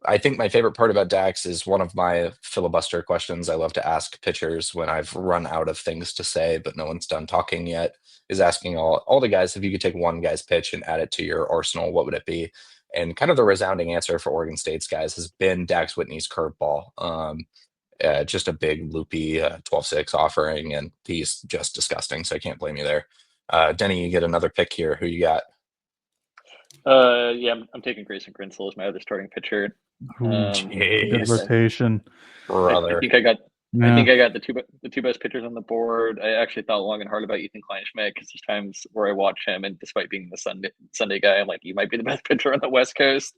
I think my favorite part about Dax is one of my filibuster questions I love to ask pitchers when I've run out of things to say, but no one's done talking yet, is asking all the guys, if you could take one guy's pitch and add it to your arsenal, what would it be? And kind of the resounding answer for Oregon State's guys has been Dax Whitney's curveball. Just a big loopy 12-6 offering, and he's just disgusting. So I can't blame you there. Denney, you get another pick here. Who you got? Yeah, I'm taking Grayson Grinsell as my other starting pitcher. Good rotation, brother. I think I got the two best pitchers on the board. I actually thought long and hard about Ethan Kleinschmidt because there's times where I watch him, and despite being the Sunday guy, I'm like, he might be the best pitcher on the West Coast.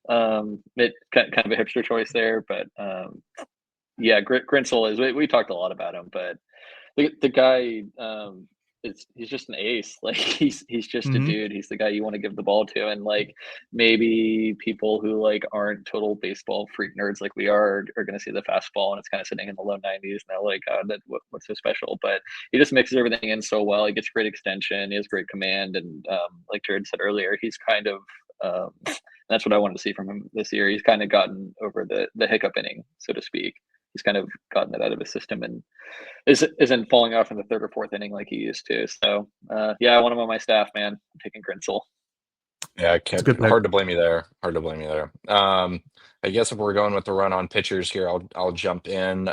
It kind of a hipster choice there, but yeah, Grinsell is. We talked a lot about him, but the guy, he's just an ace. Like he's just a dude. He's the guy you want to give the ball to, and like maybe people who like aren't total baseball freak nerds like we are going to see the fastball and it's kind of sitting in the low 90s, and they're like, what's so special? But he just mixes everything in so well. He gets great extension. He has great command, and like Jared said earlier, he's kind of that's what I wanted to see from him this year. He's kind of gotten over the hiccup inning, so to speak. He's kind of gotten it out of his system and isn't falling off in the third or fourth inning like he used to. So yeah, I want him on my staff, man. I'm taking Grinsell. Yeah, hard to blame you there. I guess if we're going with the run on pitchers here, I'll jump in.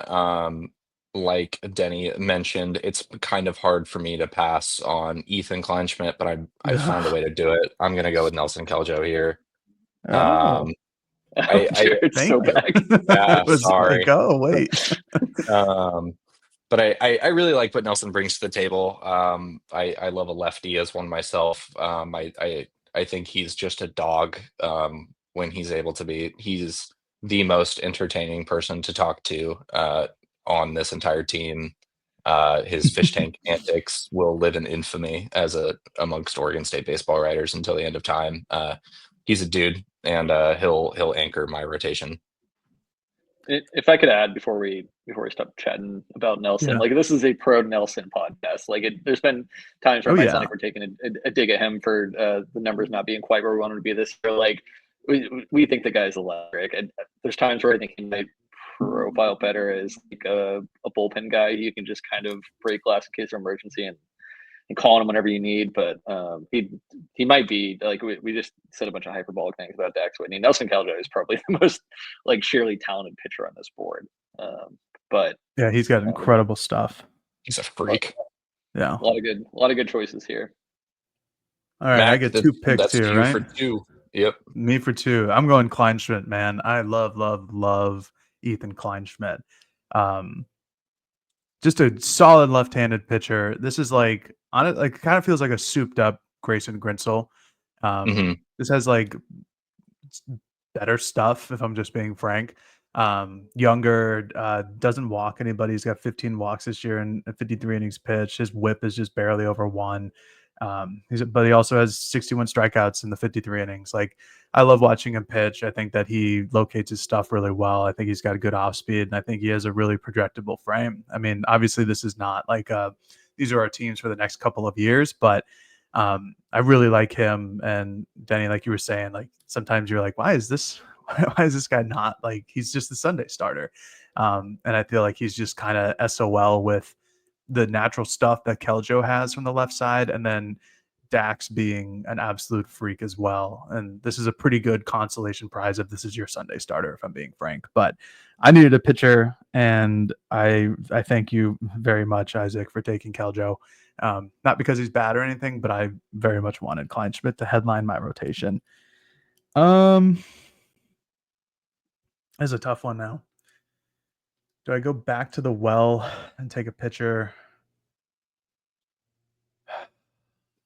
Like Denney mentioned, it's kind of hard for me to pass on Ethan Kleinschmidt, but I found a way to do it. I'm gonna go with Nelson Keljo here. Jared's so back. Yeah, sorry. Like, oh wait. But I really like what Nelson brings to the table. I love a lefty as one myself. I think he's just a dog when he's able to be. He's the most entertaining person to talk to on this entire team. His fish tank antics will live in infamy amongst Oregon State baseball writers until the end of time. He's a dude, and he'll anchor my rotation. If I could add before we stop chatting about Nelson, like this is a pro Nelson podcast. Like there's been times where it might sound like we're taking a dig at him for the numbers not being quite where we wanted to be this year. Like we think the guy's electric, and there's times where I think he might profile better as like a bullpen guy. You can just kind of break glass in case of emergency and call him whenever you need, but he might be like we just said a bunch of hyperbolic things about Dax Whitney. Nelson Keljo is probably the most like sheerly talented pitcher on this board. But yeah, he's got incredible stuff. He's a freak. Yeah, a lot of good choices here. All right, Mac, I get 2 picks here, right? For 2. Yep. Me for 2. I'm going Kleinschmidt, man. I love Ethan Kleinschmidt. Just a solid left-handed pitcher. This is like kind of feels like a souped up Grayson Grinsell. This has like better stuff, if I'm just being frank. Younger, doesn't walk anybody. He's got 15 walks this year and 53 innings pitched. His whip is just barely over 1. But he also has 61 strikeouts in the 53 innings. Like, I love watching him pitch. I think that he locates his stuff really well. I think he's got a good off speed, and I think he has a really projectable frame. I mean, obviously this is not like these are our teams for the next couple of years, but I really like him. And Denney, like you were saying, like sometimes you're like, why is this guy not like, he's just the Sunday starter? And I feel like he's just kind of SOL with the natural stuff that Keljo has from the left side, and then Dax being an absolute freak as well. And this is a pretty good consolation prize if this is your Sunday starter, if I'm being frank. But I needed a pitcher, and I thank you very much, Isaac, for taking Keljo. Not because he's bad or anything, but I very much wanted Kleinschmidt to headline my rotation. This is a tough one now. Do I go back to the well and take a pitcher?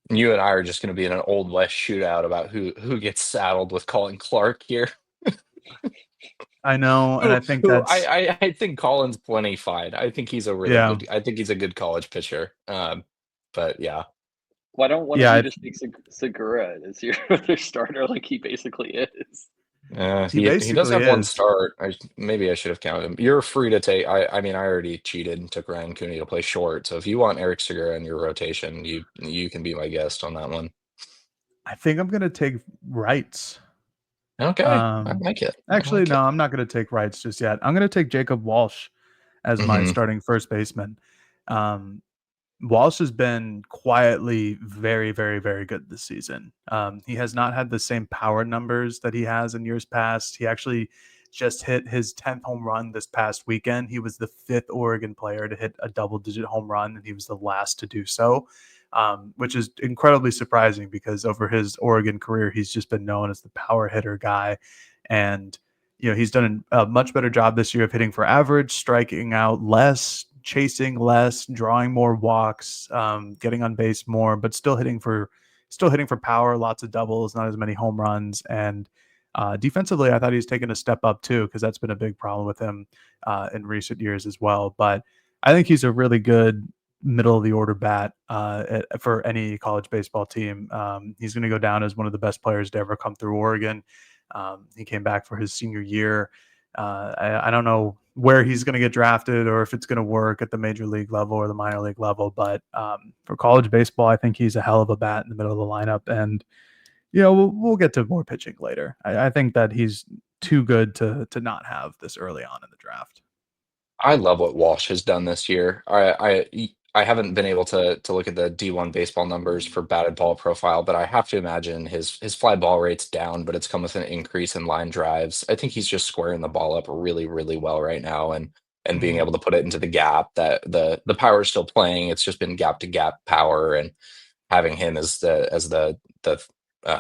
You and I are just going to be in an Old West shootout about who gets saddled with Colin Clark here. I know, and I think that's. I think Colin's plenty fine. I think he's a really good. I think he's a good college pitcher. But yeah. Why don't one of you just take Segura as your other starter, like he basically is? He He does basically have one is. start. Maybe I should have counted him. You're free to take. I mean, I already cheated and took Ryan Cooney to play short. So if you want Eric Segura in your rotation, you can be my guest on that one. I think I'm gonna take Wrights. Okay, I like it. I Actually, like no, it. I'm not gonna take Wrights just yet. I'm gonna take Jacob Walsh as my Hmm. starting first baseman. Um, Walsh has been quietly very, very, very good this season. He has not had the same power numbers that he has in years past. He actually just hit his 10th home run this past weekend. He was the fifth Oregon player to hit a double-digit home run, and he was the last to do so, which is incredibly surprising because over his Oregon career, he's just been known as the power hitter guy. And he's done a much better job this year of hitting for average, striking out less, chasing less, drawing more walks, getting on base more, but still hitting for power, lots of doubles, not as many home runs. And defensively, I thought he's taken a step up too, because that's been a big problem with him in recent years as well. But I think he's a really good middle of the order bat for any college baseball team. He's going to go down as one of the best players to ever come through Oregon. He came back for his senior year. I don't know where he's going to get drafted or if it's going to work at the major league level or the minor league level, but for college baseball, I think he's a hell of a bat in the middle of the lineup. And we'll get to more pitching later. I think that he's too good to not have this early on in the draft. I love what Walsh has done this year. I haven't been able to look at the D1 baseball numbers for batted ball profile, but I have to imagine his fly ball rate's down, but it's come with an increase in line drives. I think he's just squaring the ball up really, really well right now, and being able to put it into the gap. That the power is still playing. It's just been gap to gap power, and having him as the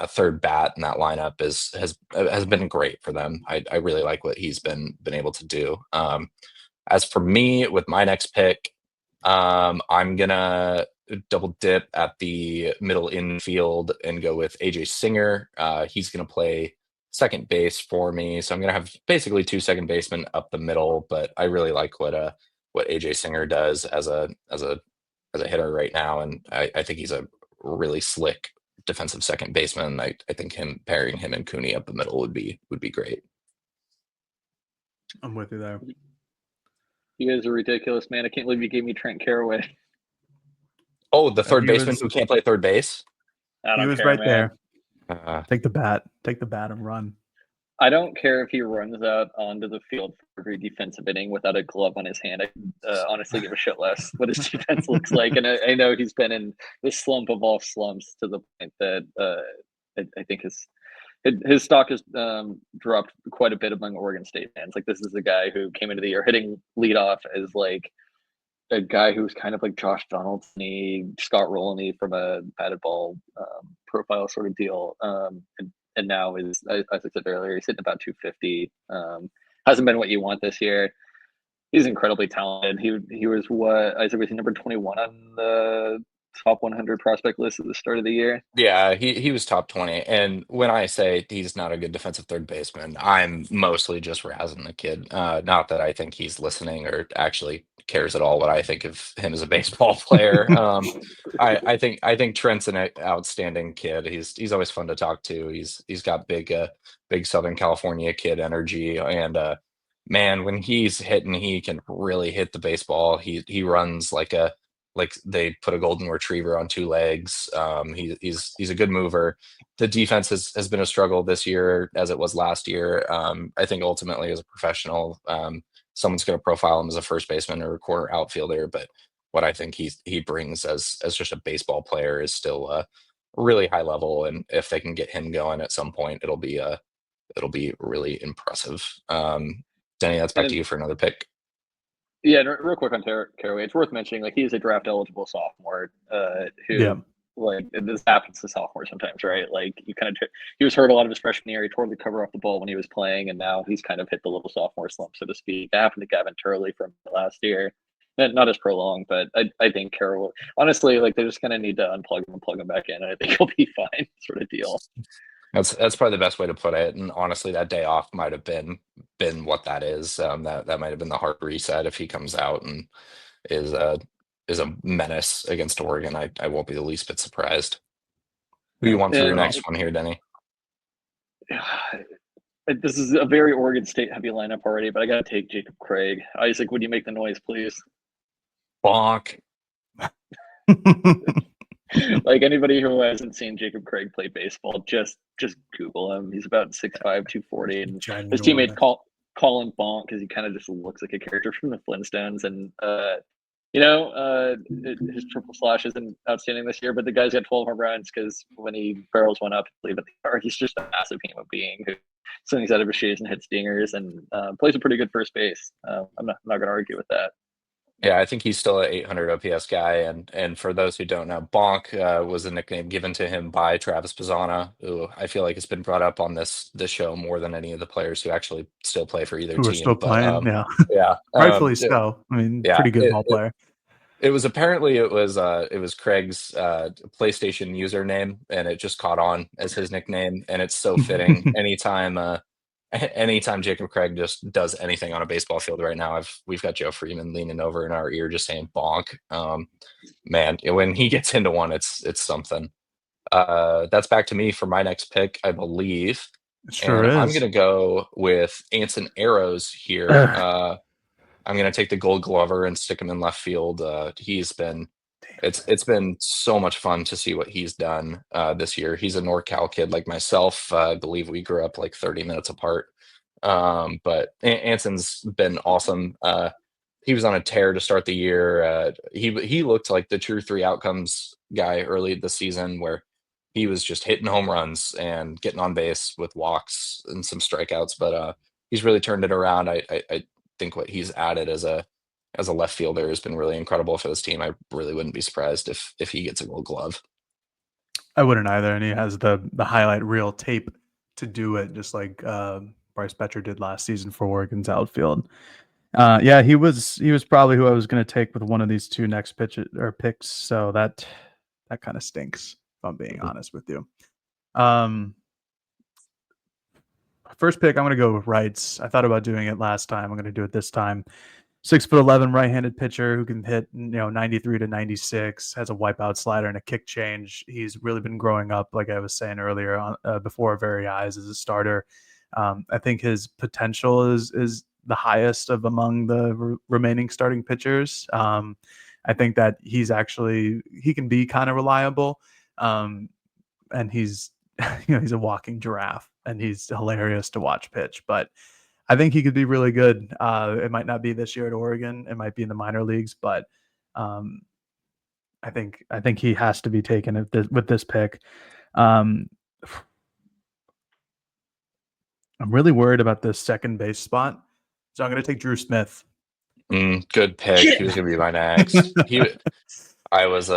third bat in that lineup has been great for them. I really like what he's been able to do. As for me, with my next pick, I'm gonna double dip at the middle infield and go with AJ Singer. He's gonna play second base for me, so I'm gonna have basically two second basemen up the middle. But I really like what AJ Singer does as a hitter right now, and I think he's a really slick defensive second baseman. I think pairing him and Cooney up the middle would be great. I'm with you there. You guys are ridiculous, man. I can't believe you gave me Trent Caraway. Oh, the third He baseman was- who can't play third base? I He don't was care, right man. there. Take the bat and run. I don't care if he runs out onto the field for every defensive inning without a glove on his hand. I honestly give a shit less what his defense looks like. And I know he's been in the slump of all slumps to the point that I think his stock has dropped quite a bit among Oregon State fans. Like, this is a guy who came into the year hitting leadoff as like a guy who was kind of like Josh Donaldson, Scott Rowland from a batted ball profile sort of deal. And now is, as I said earlier, he's hitting about 250. Hasn't been what you want this year. He's incredibly talented. He was what, Isaac, was he number 21 on the top 100 prospect list at the start of the year? Yeah, he was top 20. And when I say he's not a good defensive third baseman, I'm mostly just razzing the kid. Not that I think he's listening or actually cares at all what I think of him as a baseball player. I think Trent's an outstanding kid. He's always fun to talk to. He's got big Southern California kid energy, and man, when he's hitting, he can really hit the baseball. He runs like they put a golden retriever on two legs. He's a good mover. The defense has been a struggle this year, as it was last year. I think ultimately, as a professional, someone's going to profile him as a first baseman or a corner outfielder. But what I think he brings as just a baseball player is still really high level. And if they can get him going at some point, it'll be really impressive. Denney, that's back to you for another pick. Yeah, real quick on Caraway, it's worth mentioning, like, he's a draft eligible sophomore who, like, this happens to sophomores sometimes, right? Like, he was hurt a lot of his freshman year. He tore the cover off the ball when he was playing, and now he's kind of hit the little sophomore slump, so to speak. That happened to Gavin Turley from last year. Not as prolonged, but I think Caraway, honestly, like, they just kind of need to unplug him and plug him back in, and I think he'll be fine, sort of deal. That's probably the best way to put it. And honestly, that day off might have been what that is. That might have been the hard reset if he comes out and is a menace against Oregon. I won't be the least bit surprised. Who you want for your next one here, Denney? this is a very Oregon State heavy lineup already, but I got to take Jacob Craig. Isaac, would you make the noise, please? Bonk. Like anybody who hasn't seen Jacob Craig play baseball, just Google him. He's about 6'5", 240, and his teammates call him Bonk because he kind of just looks like a character from the Flintstones. And his triple slash isn't outstanding this year, but the guy's got 12 home runs because when he barrels one up, leave it there. He's just a massive human being who swings out of his shoes and hits dingers and plays a pretty good first base. I'm not going to argue with that. Yeah, I think he's still an 800 OPS guy, and for those who don't know, Bonk was a nickname given to him by Travis Pisana, who I feel like has been brought up on this show more than any of the players who actually still play for either who team. are still playing, yeah, rightfully so. I mean, pretty good ball player. It was Craig's PlayStation username, and it just caught on as his nickname, and it's so fitting. Anytime Jacob Craig just does anything on a baseball field right now, we've got Joe Freeman leaning over in our ear just saying bonk. Man, when he gets into one, it's something. That's back to me for my next pick, I believe. It sure and is. I'm gonna go with Anson Arrows here. I'm gonna take the Gold Glover and stick him in left field. It's been so much fun to see what he's done this year. He's a NorCal kid like myself. I believe we grew up like 30 minutes apart. But Anson's been awesome. He was on a tear to start the year. He looked like the true three outcomes guy early this season, where he was just hitting home runs and getting on base with walks and some strikeouts. But he's really turned it around. I think what he's added as a left fielder has been really incredible for this team. I really wouldn't be surprised if he gets a Gold Glove. I wouldn't either, and he has the highlight reel tape to do it, just like Bryce Betcher did last season for Oregon's outfield. Yeah, he was probably who I was going to take with one of these two next picks. So that kind of stinks, if I'm being honest with you. First pick, I'm going to go with rights. I thought about doing it last time. I'm going to do it this time. 6'11" right-handed pitcher who can hit 93 to 96, has a wipeout slider and a kick change. He's really been growing up, like I was saying earlier, before our very eyes as a starter. I think his potential is the highest of among the remaining starting pitchers. I think that he can be kind of reliable, and he's he's a walking giraffe, and he's hilarious to watch pitch. But I think he could be really good. It might not be this year at Oregon. It might be in the minor leagues, but I think he has to be taken with this pick. I'm really worried about this second base spot, so I'm going to take Drew Smith. Good pick. Yeah. He was going to be my next. I was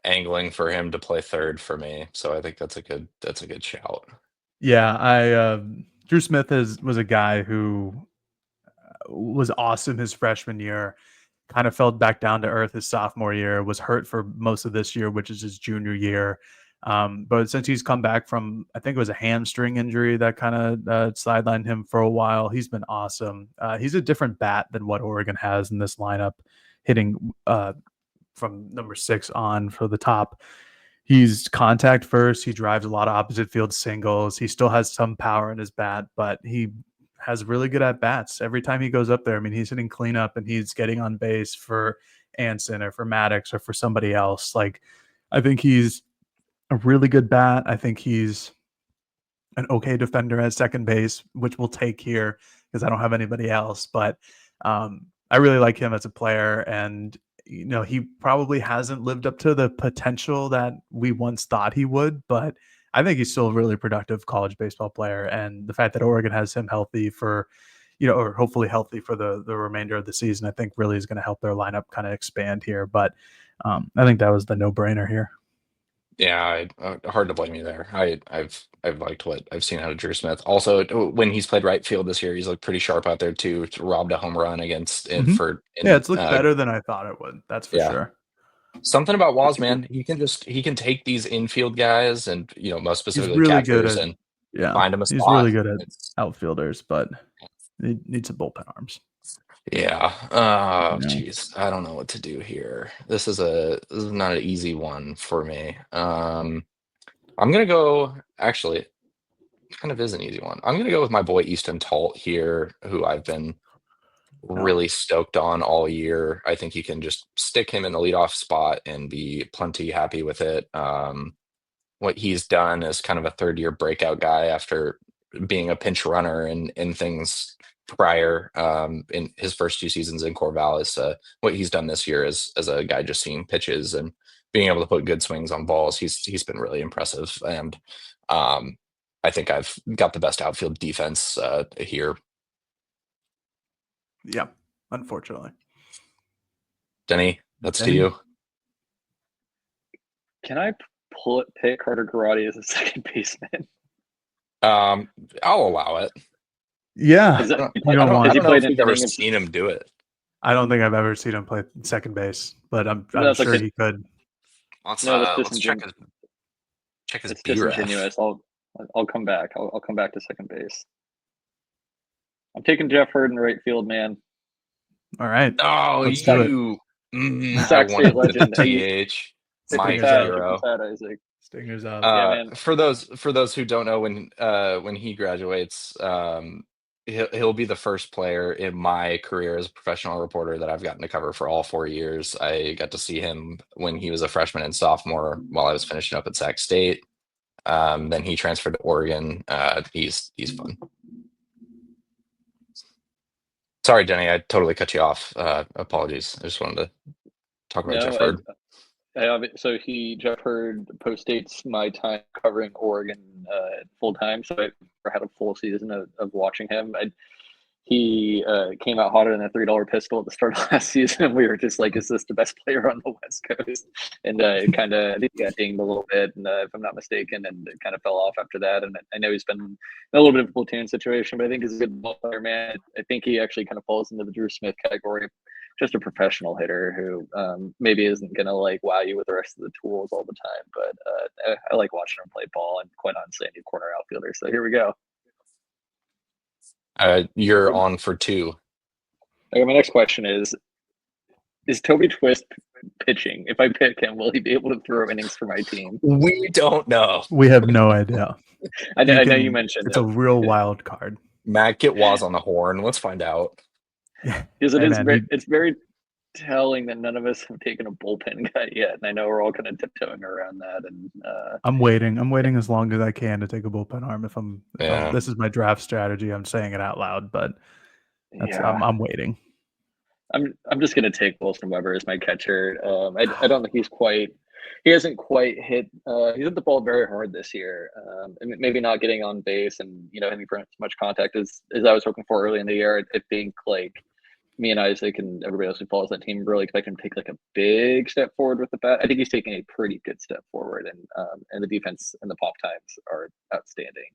angling for him to play third for me, so I think that's a good shout. Yeah, Drew Smith was a guy who was awesome his freshman year, kind of fell back down to earth his sophomore year, was hurt for most of this year, which is his junior year. But since he's come back from, I think it was a hamstring injury that kind of sidelined him for a while, he's been awesome. He's a different bat than what Oregon has in this lineup, hitting from number 6 on for the top. He's contact first. He drives a lot of opposite field singles. He still has some power in his bat, but he has really good at bats. Every time he goes up there, I mean, he's hitting cleanup and he's getting on base for Anson or for Maddox or for somebody else. Like, I think he's a really good bat. I think he's an okay defender at second base, which we'll take here because I don't have anybody else. But I really like him as a player, and he probably hasn't lived up to the potential that we once thought he would, but I think he's still a really productive college baseball player. And the fact that Oregon has him healthy for, or hopefully healthy for the remainder of the season, I think really is going to help their lineup kind of expand here. But I think that was the no-brainer here. Yeah, hard to blame you there. I've liked what I've seen out of Drew Smith. Also, when he's played right field this year, he's looked pretty sharp out there too. Robbed a home run against it's looked better than I thought it would. That's for sure. Something about Waz, man. He can take these infield guys and most specifically really catchers and find him a spot. He's really good at outfielders, but he needs some bullpen arms. Yeah. Oh, jeez. I don't know what to do here. This is not an easy one for me. I'm gonna go. Actually, kind of is an easy one. I'm gonna go with my boy Easton Talt here, who I've been really stoked on all year. I think you can just stick him in the leadoff spot and be plenty happy with it. What he's done as kind of a third-year breakout guy after being a pinch runner in things prior, in his first 2 seasons in Corvallis. What he's done this year as a guy just seeing pitches and being able to put good swings on balls, he's been really impressive. And I think I've got the best outfield defense here. Yeah, unfortunately. Denney, that's to Denney? you. Can I pick Carter Garrotti as a second baseman? I'll allow it. Yeah, Is that, you don't want. I don't know played if we've ever anything? seen him do it. I don't think I've ever seen him play second base, but I'm That's like sure he could. Let's that's check his it's BREF. disingenuous. I'll come back. I'll come back to second base. I'm taking Jeff Hurd in right field, man. All right. Oh, Let's do it. you! I Sac State wanted the legend. TH. My Stingers out. hero. Isaac. Stingers out. Yeah, man. For those who don't know, when he graduates, he'll be the first player in my career as a professional reporter that I've gotten to cover for all 4 years. I got to see him when he was a freshman and sophomore while I was finishing up at Sac State. Then he transferred to Oregon. He's fun. Sorry, Denney, I totally cut you off. Apologies. I just wanted to talk about Jeff Hurd. Jeff Hurd postdates my time covering Oregon full time, so I never had a full season of watching him. He came out hotter than a $3 pistol at the start of last season. We were just like, is this the best player on the West Coast? And I think he got dinged a little bit, and if I'm not mistaken, and it kind of fell off after that. And I know he's been in a little bit of a platoon situation, but I think he's a good ball player, man. I think he actually kind of falls into the Drew Smith category, just a professional hitter who maybe isn't going to like wow you with the rest of the tools all the time. But I like watching him play ball, and quite honestly, I need corner outfielder. So here we go. You're on for 2. Okay, my next question is Toby Twist pitching? If I pick him, will he be able to throw innings for my team? We don't know. We have no idea. I know you mentioned it's a real wild card. Matt, get Waz on the horn. Let's find out. Because it's very telling that none of us have taken a bullpen guy yet, and I know we're all kind of tiptoeing around that. And I'm waiting as long as I can to take a bullpen arm. If this is my draft strategy, I'm saying it out loud, but I'm waiting. I'm just gonna take Wilson Weber as my catcher. I don't think he hasn't quite hit. He's hit the ball very hard this year, and maybe not getting on base and hitting for as much contact as I was hoping for early in the year. I think like me and Isaac and everybody else who follows that team really expect him to take like a big step forward with the bat. I think he's taking a pretty good step forward, and the defense and the pop times are outstanding.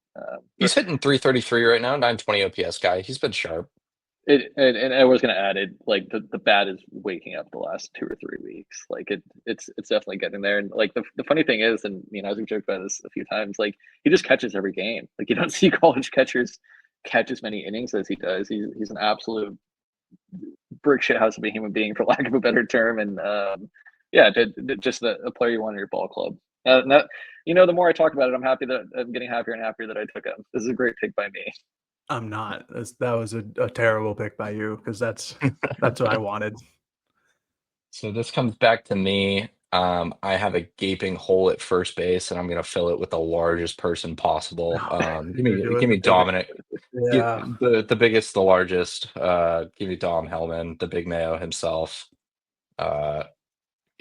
He's hitting 333 right now, 920 OPS guy. He's been sharp. And I was going to add it, like the bat is waking up the last 2 or 3 weeks. Like it's definitely getting there. And like the funny thing is, and Isaac joked about this a few times, like he just catches every game. Like you don't see college catchers catch as many innings as he does. He's an absolute brick shit house of a human being, for lack of a better term. And just a player you want in your ball club. The more I talk about it, I'm getting happier and happier that I took him. This is a great pick by me. I'm not. That was a terrible pick by you, because that's what I wanted. So this comes back to me. I have a gaping hole at first base, and I'm going to fill it with the largest person possible. Give me Dominic. Yeah. The biggest, the largest. Give me Dom Hellman, the big Mayo himself. What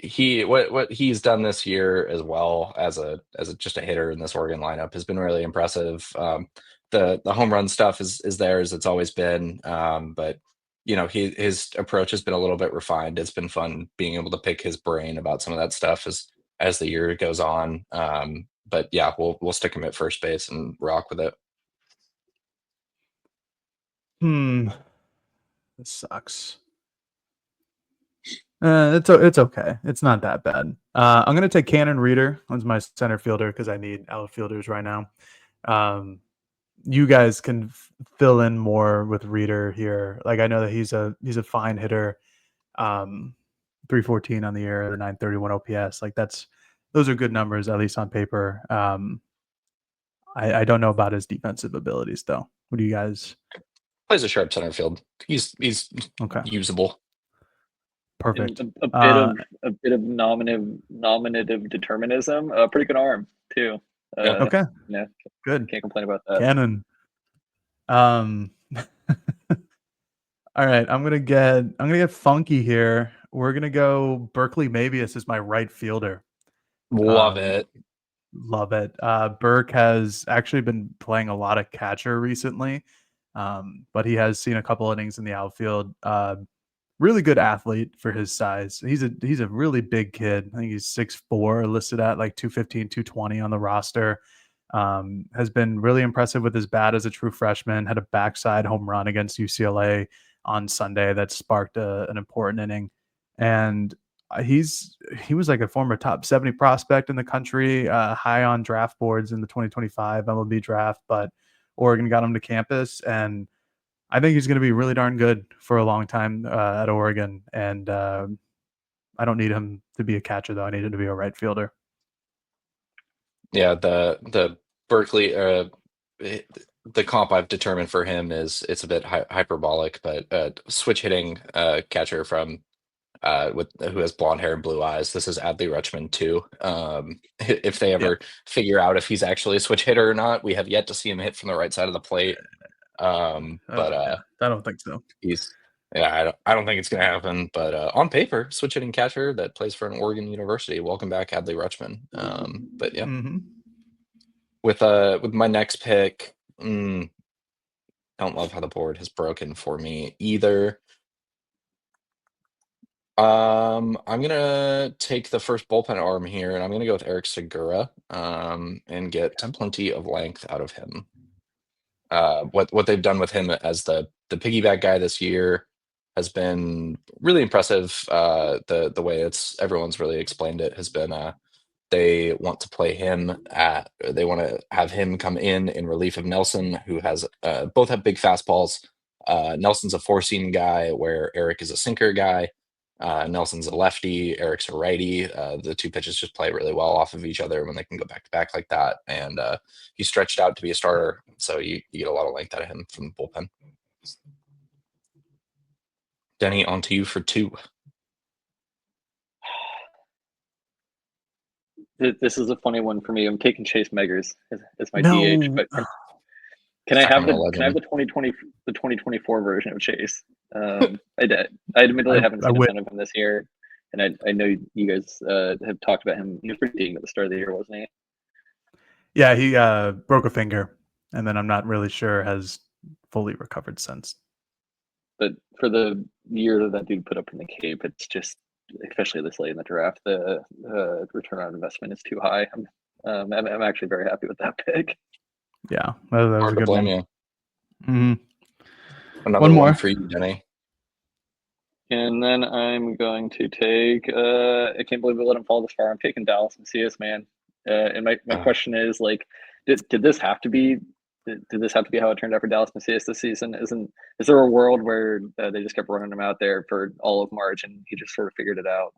he's done this year as well as just a hitter in this Oregon lineup has been really impressive. The home run stuff is there as it's always been, but his approach has been a little bit refined. It's been fun being able to pick his brain about some of that stuff as the year goes on. But yeah, we'll stick him at first base and rock with it. This sucks. It's okay. It's not that bad. I'm gonna take Cannon Reeder as my center fielder because I need outfielders right now. You guys can fill in more with Reeder here. Like I know that he's a fine hitter. 314 on the year, the 931 OPS. Like those are good numbers, at least on paper. I don't know about his defensive abilities though. What do you guys? Plays a sharp center field. He's Okay, usable. perfect. And a bit of nominative determinism. Pretty good arm too. Yeah. Okay, Yeah, good. can't complain about that. Cannon. All right, I'm gonna get funky here. We're gonna go Berkeley Mabius as my right fielder. Love Um, it. Love it. Burke has actually been playing a lot of catcher recently, but he has seen a couple innings in the outfield. Really good athlete for his size. He's a really big kid. I think he's 6'4", listed at like 215, 220 on the roster. Has been really impressive with his bat as a true freshman. Had a backside home run against UCLA on Sunday that sparked an important inning. And he was like a former top 70 prospect in the country, high on draft boards in the 2025 MLB draft, but Oregon got him to campus, and I think he's going to be really darn good for a long time at Oregon. And I don't need him to be a catcher though. I need him to be a right fielder. Yeah, the Berkeley the comp I've determined for him is it's a bit hyperbolic, but switch hitting catcher from who has blonde hair and blue eyes. This is Adley Rutschman too. If they ever figure out if he's actually a switch hitter or not, we have yet to see him hit from the right side of the plate. I don't think so. I don't think it's gonna happen. But on paper, switch hitting catcher that plays for an Oregon University. Welcome back, Adley Rutschman. But yeah, with my next pick, don't love how the board has broken for me either. I'm gonna take the first bullpen arm here, and I'm gonna go with Eric Segura, and get plenty of length out of him. What they've done with him as the piggyback guy this year has been really impressive. The way everyone's really explained it has been they want to play him they want to have him come in relief of Nelson, who has both have big fastballs. Nelson's a four-seam guy, where Eric is a sinker guy. Nelson's a lefty, Eric's a righty. The two pitches just play really well off of each other when they can go back to back like that. And he's stretched out to be a starter, so you get a lot of length out of him from the bullpen. Denney, on to you for 2. This is a funny one for me. I'm taking Chase Meggers as my No. DH, but can I have the 2024 version of Chase? I admittedly haven't seen a ton of him this year, and I know you guys have talked about him. He was pretty decent at the start of the year, wasn't he? Yeah, he broke a finger, and then I'm not really sure has fully recovered since. But for the year that dude put up in the Cape, it's just, especially this late in the draft, the return on investment is too high. I'm actually very happy with that pick. Yeah, that was hard a good to blame one. You. Another one for you, Denney. And then I'm going to take, I can't believe we let him fall this far. I'm taking Dallas Macias, man. And my question is, like, did this have to be how it turned out for Dallas Macias this season? Is there a world where they just kept running him out there for all of March and he just sort of figured it out?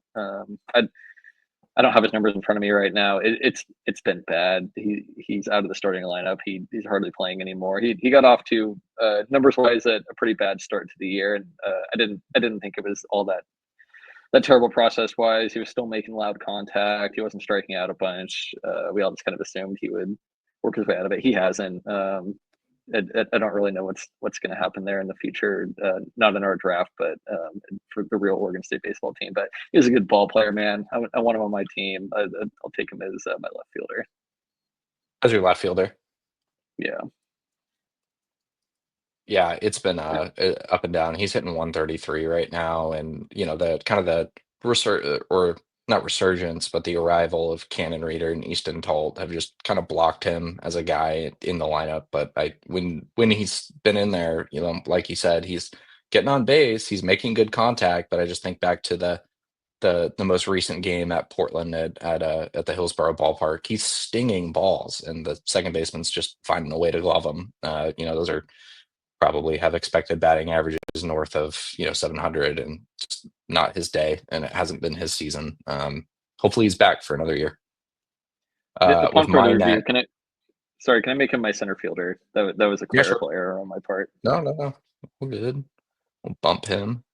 I don't have his numbers in front of me right now. It's been bad. He's out of the starting lineup. He's hardly playing anymore. He got off to numbers wise a pretty bad start to the year, and I didn't think it was all that terrible process wise. He was still making loud contact. He wasn't striking out a bunch. We all just kind of assumed he would work his way out of it. He hasn't. I don't really know what's going to happen there in the future. Not in our draft, but for the real Oregon State baseball team. But he's a good ball player, man. I want him on my team. I'll take him as my left fielder. As your left fielder? Yeah. Yeah, it's been up and down. He's hitting 133 right now, and the kind of the not resurgence, but the arrival of Cannon Reader and Easton Tolt have just kind of blocked him as a guy in the lineup. But when he's been in there, like you said, he's getting on base, he's making good contact. But I just think back to the most recent game at Portland at the Hillsborough ballpark. He's stinging balls, and the second baseman's just finding a way to glove him. Those are probably have expected batting averages north of 700, and just not his day, and it hasn't been his season. Hopefully he's back for another year. Upon further review, can Sorry, can I make him my center fielder? That was a Yeah, sure. clerical error on my part. No. We're good. We'll bump him.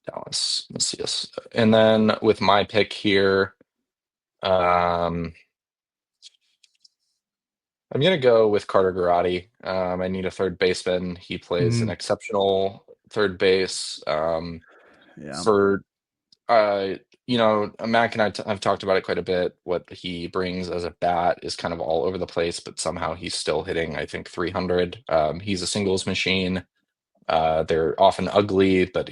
Dallas. Let's see us. And then with my pick here, I'm gonna go with Carter Garrotti. I need a third baseman. He plays an exceptional third base. Yeah. For Mac and I have talked about it quite a bit. What he brings as a bat is kind of all over the place, but somehow he's still hitting, I think, 300. He's a singles machine. They're often ugly, but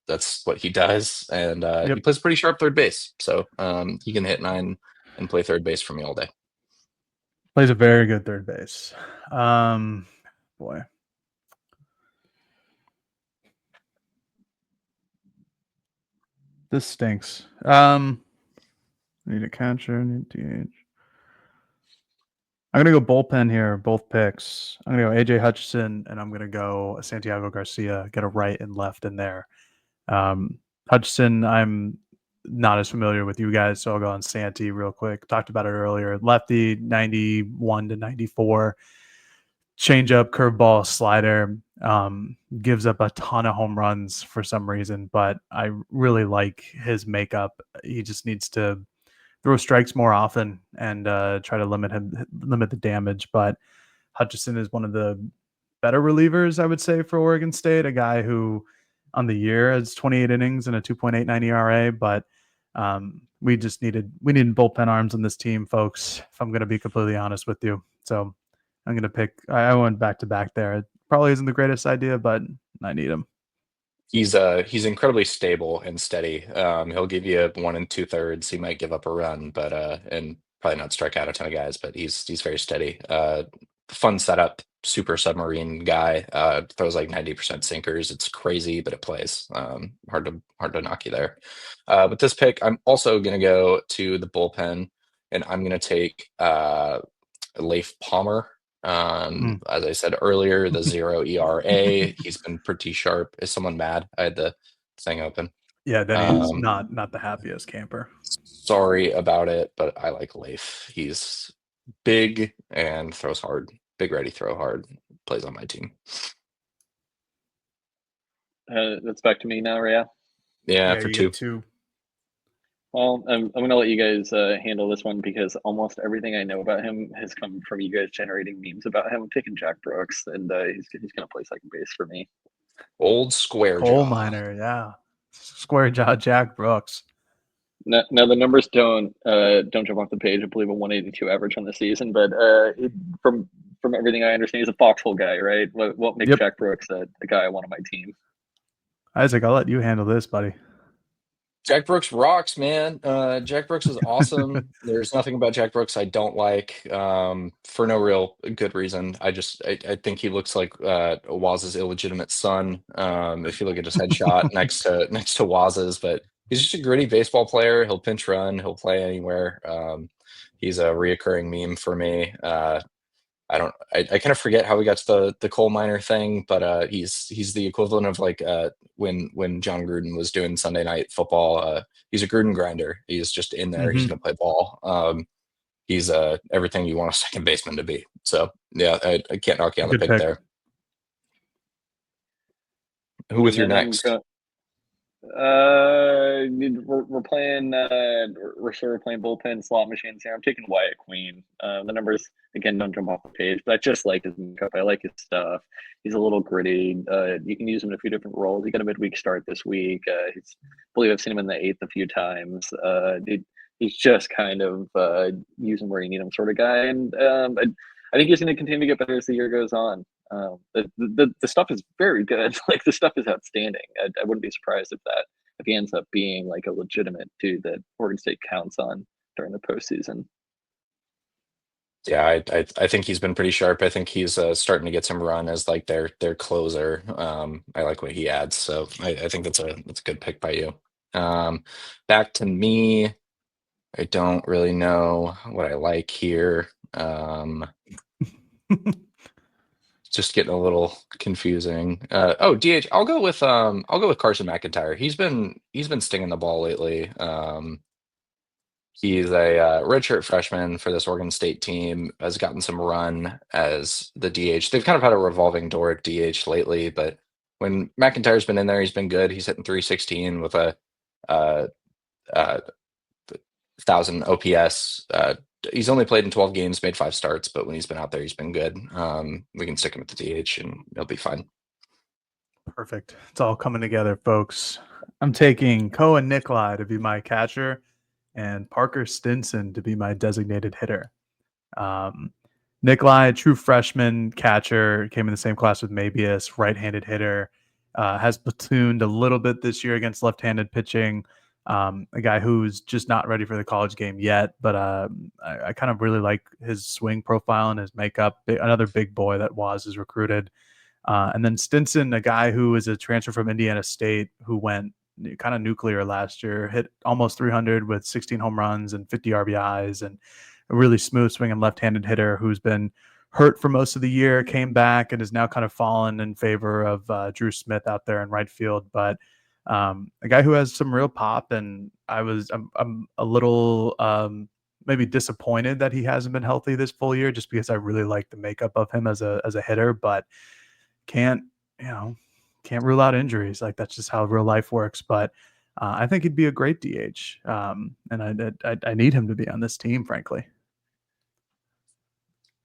that's what he does. And he plays pretty sharp third base. So he can hit 9 and play third base for me all day. Plays a very good third base. Boy. This stinks. Need a catcher, need DH. I'm gonna go bullpen here, both picks. I'm gonna go AJ Hutchinson and I'm gonna go Santiago Garcia, get a right and left in there. Hutchinson, I'm not as familiar with you guys, so I'll go on Santi real quick. Talked about it earlier. Lefty, 91 to 94. Changeup, curveball, slider. Gives up a ton of home runs for some reason, but I really like his makeup. He just needs to throw strikes more often and try to limit the damage. But Hutchinson is one of the better relievers, I would say, for Oregon State. A guy who on the year has 28 innings and a 2.89 ERA, but we needed bullpen arms on this team, folks. If I'm going to be completely honest with you, so I'm going to pick. I went back to back there. It probably isn't the greatest idea, but I need him. He's incredibly stable and steady. He'll give you 1 2/3. He might give up a run, but and probably not strike out a ton of guys, but he's very steady. Fun setup, super submarine guy. Throws like 90% sinkers. It's crazy, but it plays. Hard to knock you there. With this pick, I'm also gonna go to the bullpen, and I'm gonna take Leif Palmer. As I said earlier, the 0 ERA. He's been pretty sharp. Is someone mad? I had the thing open. Yeah, Denney is not the happiest camper. Sorry about it, but I like Leif. He's big and throws hard. Big ready, throw hard. Plays on my team. That's back to me now, Rhea. Yeah, for you 2. Well, I'm going to let you guys handle this one because almost everything I know about him has come from you guys generating memes about him. I'm taking Jack Brooks, and he's going to play second base for me. Old square coal jaw. miner, yeah, square jaw Jack Brooks. Now the numbers don't jump off the page. I believe a 182 average on the season, but from everything I understand, he's a foxhole guy, right? What makes Jack Brooks the guy I want on my team? Isaac, I'll let you handle this, buddy. Jack Brooks rocks, man. Jack Brooks is awesome. There's nothing about Jack Brooks I don't like, for no real good reason. I think he looks like Waz's illegitimate son. If you look at his headshot next to Waz's, but he's just a gritty baseball player. He'll pinch run. He'll play anywhere. He's a reoccurring meme for me. I kind of forget how we got to the coal miner thing, but he's the equivalent of like when John Gruden was doing Sunday Night Football. He's a Gruden grinder. He's just in there. He's gonna play ball. He's everything you want a second baseman to be. So yeah, I can't knock you on the pick there. Who with your next? We're playing. We're sort of playing bullpen slot machines here. I'm taking Wyatt Queen. The numbers again don't jump off the page, but I just like his makeup. I like his stuff. He's a little gritty. You can use him in a few different roles. He got a midweek start this week. I believe I've seen him in the 8th a few times. He's just kind of use him where you need him sort of guy, and I think he's going to continue to get better as the year goes on. The stuff is very good. Like the stuff is outstanding. I wouldn't be surprised if he ends up being like a legitimate dude that Oregon State counts on during the postseason. Yeah, I think he's been pretty sharp. I think he's starting to get some run as like their closer. I like what he adds, so I think that's a good pick by you. Back to me. I don't really know what I like here. Just getting a little confusing. DH. I'll go with Carson McIntyre. He's been stinging the ball lately. He's a redshirt freshman for this Oregon State team, has gotten some run as the DH. They've kind of had a revolving door at DH lately, but when McIntyre's been in there, he's been good. He's hitting 316 with a 1,000 OPS. He's only played in 12 games, made 5 starts, but when he's been out there, he's been good. We can stick him at the DH and he'll be fine. Perfect. It's all coming together, folks. I'm taking Cohen Nikolai to be my catcher and Parker Stinson to be my designated hitter. Nikolai, true freshman catcher, came in the same class with Mabius, right-handed hitter, has platooned a little bit this year against left-handed pitching. A guy who's just not ready for the college game yet, but I kind of really like his swing profile and his makeup. Another big boy that Waz has recruited. And then Stinson, a guy who is a transfer from Indiana State who went kind of nuclear last year, hit almost 300 with 16 home runs and 50 RBIs, and a really smooth swinging left-handed hitter who's been hurt for most of the year, came back and is now kind of fallen in favor of Drew Smith out there in right field. But a guy who has some real pop, and I'm a little maybe disappointed that he hasn't been healthy this full year, just because I really like the makeup of him as a hitter, but can't rule out injuries. Like, that's just how real life works. But I think he'd be a great DH, and I need him to be on this team, frankly.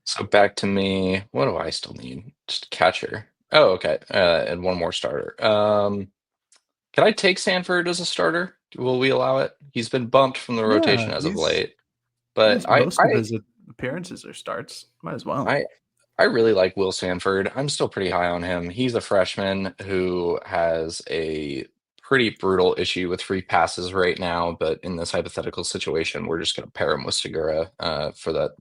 So back to me. What do I still need? Just a catcher. Oh, okay. And one more starter. Can I take Sanford as a starter? Will we allow it? He's been bumped from the rotation as of late. But most of his appearances or starts. Might as well. I really like Will Sanford. I'm still pretty high on him. He's a freshman who has a pretty brutal issue with free passes right now, but in this hypothetical situation, we're just going to pair him with Segura for that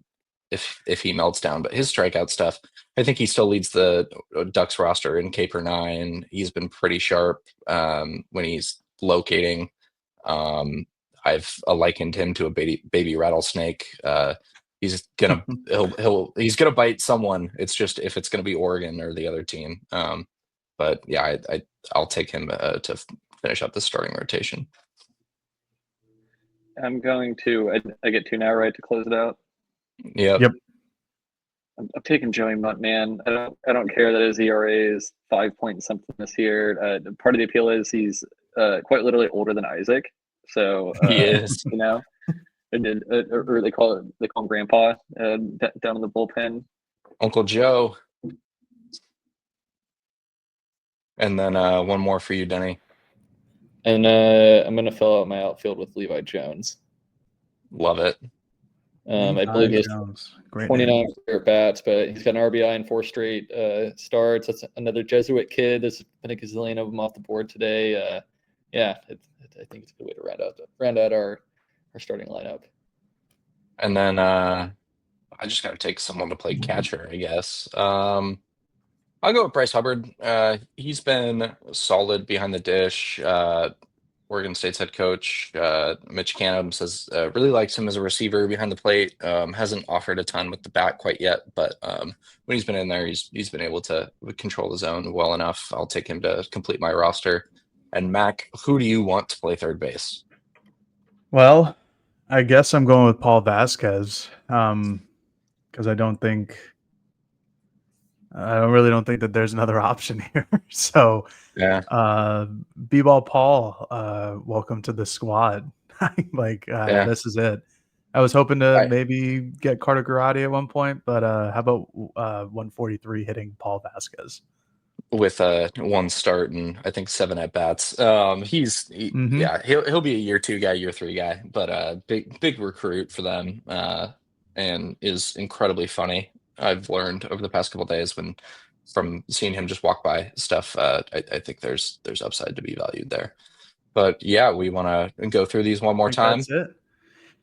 if he melts down. But his strikeout stuff, I think he still leads the Ducks roster in K per 9. He's been pretty sharp when he's locating. I've likened him to a baby rattlesnake. He's gonna he's gonna bite someone. It's just if it's gonna be Oregon or the other team. But yeah, I'll take him to finish up the starting rotation. I'm going to. I get 2 now, right, to close it out. Yep. I'm taking Joey Mutt, man. I don't care that his ERA is 5 point something this year. Part of the appeal is he's quite literally older than Isaac. So he is. And then, or they call him Grandpa down in the bullpen. Uncle Joe. And then one more for you, Denney. And I'm going to fill out my outfield with Levi Jones. Love it. I believe he has 29 at bats, but he's got an RBI in 4 straight starts. That's another Jesuit kid. There's been a gazillion of them off the board today. I think it's a good way to round out our starting lineup. And then I just got to take someone to play catcher, I guess. I'll go with Bryce Hubbard. He's been solid behind the dish. Oregon State's head coach, Mitch Canham, says really likes him as a receiver behind the plate. Hasn't offered a ton with the bat quite yet, but when he's been in there, he's been able to control the zone well enough. I'll take him to complete my roster. And Mac, who do you want to play third base? Well, I guess I'm going with Paul Vasquez because I don't really think that there's another option here. So, yeah, B-ball Paul, welcome to the squad. This is it. I was hoping to maybe get Carter Garrotti at one point, but how about 143 hitting Paul Vasquez? With one start and I think 7 at bats. He'll be a year 2 guy, year 3 guy, but big recruit for them, and is incredibly funny. I've learned over the past couple of days from seeing him just walk by stuff. I think there's upside to be valued there. But yeah, we want to go through these one more time. That's it.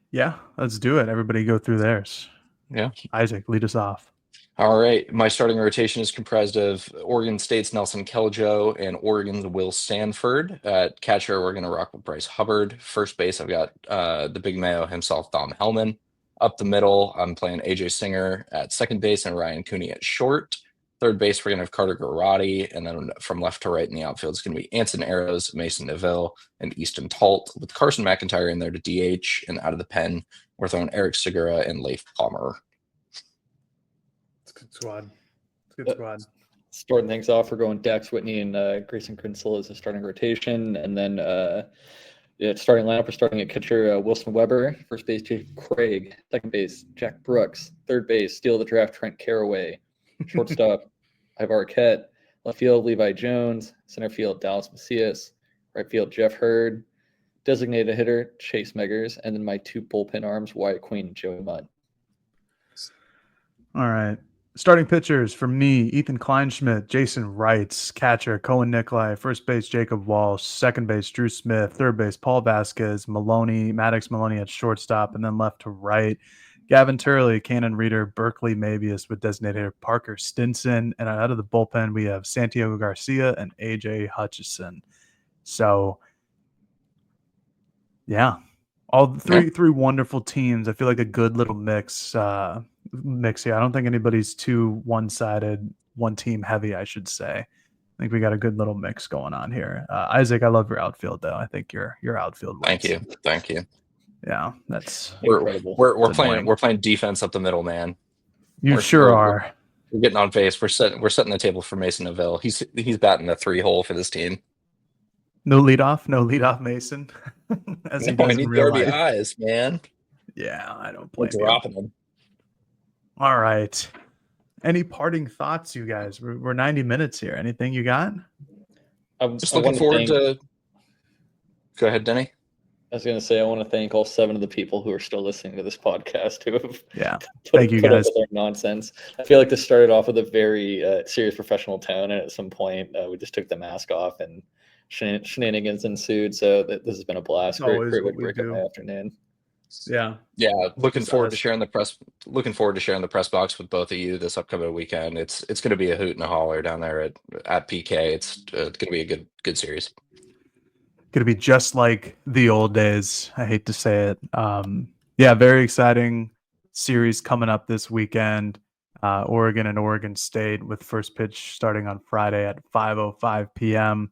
Yeah, let's do it. Everybody go through theirs. Yeah, Isaac, lead us off. All right. My starting rotation is comprised of Oregon State's Nelson Keljo and Oregon's Will Sanford. At catcher, we're going to rock with Bryce Hubbard. First base, I've got the big Mayo himself, Dom Hellman. Up the middle, I'm playing AJ Singer at second base and Ryan Cooney at short. Third base, we're going to have Carter Garrotti. And then from left to right in the outfield, it's going to be Anson Arrows, Mason Neville, and Easton Talt, with Carson McIntyre in there to DH. And out of the pen, we're throwing Eric Segura and Leif Palmer. It's a good squad. It's a good squad. Starting things off, we're going Dax Whitney and Grayson Krinsel as a starting rotation. And then starting lineup, we're starting at catcher Wilson Weber. First base, Jacob Craig. Second base, Jack Brooks. Third base, steal of the draft, Trent Caraway. Shortstop, Ivar Arquette. Left field, Levi Jones. Center field, Dallas Macias. Right field, Jeff Hurd. Designated hitter, Chase Meggers. And then my two bullpen arms, Wyatt Queen and Joey Mudd. All right. Starting pitchers for me, Ethan Kleinschmidt, Jason Wrights, catcher, Cohen Nikolai, first base, Jacob Walsh, second base, Drew Smith, third base, Paul Vasquez, Maddox Maloney at shortstop, and then left to right, Gavin Turley, Cannon Reeder, Berkeley Mabius with designated Parker Stinson, and out of the bullpen, we have Santiago Garcia and AJ Hutchison. So, yeah, all three wonderful teams. I feel like a good little mix here. I don't think anybody's too one-sided, one team heavy, I should say. I think we got a good little mix going on here. Isaac, I love your outfield though. I think your outfield wins. Thank you. Yeah, that's incredible. We're playing defense up the middle, man. You sure are. We're getting on base. We're setting the table for Mason Neville. He's batting the 3-hole for this team. No leadoff Mason. As he does in real life. RBIs, man. Yeah, I don't blame you. Dropping them. All right. Any parting thoughts, you guys? We're 90 minutes here. Anything you got? I'm just looking forward to. Go ahead, Denney. I was going to say, I want to thank all 7 of the people who are still listening to this podcast who have thank you guys. Up with our nonsense. I feel like this started off with a very serious professional tone, and at some point we just took the mask off and shenanigans ensued. So this has been a blast. Great way to break up my afternoon. Yeah. Looking forward to sharing the press box with both of you this upcoming weekend. It's going to be a hoot and a holler down there at PK. It's going to be a good series. Going to be just like the old days. I hate to say it. Very exciting series coming up this weekend. Oregon and Oregon State with first pitch starting on Friday at 5:05 p.m.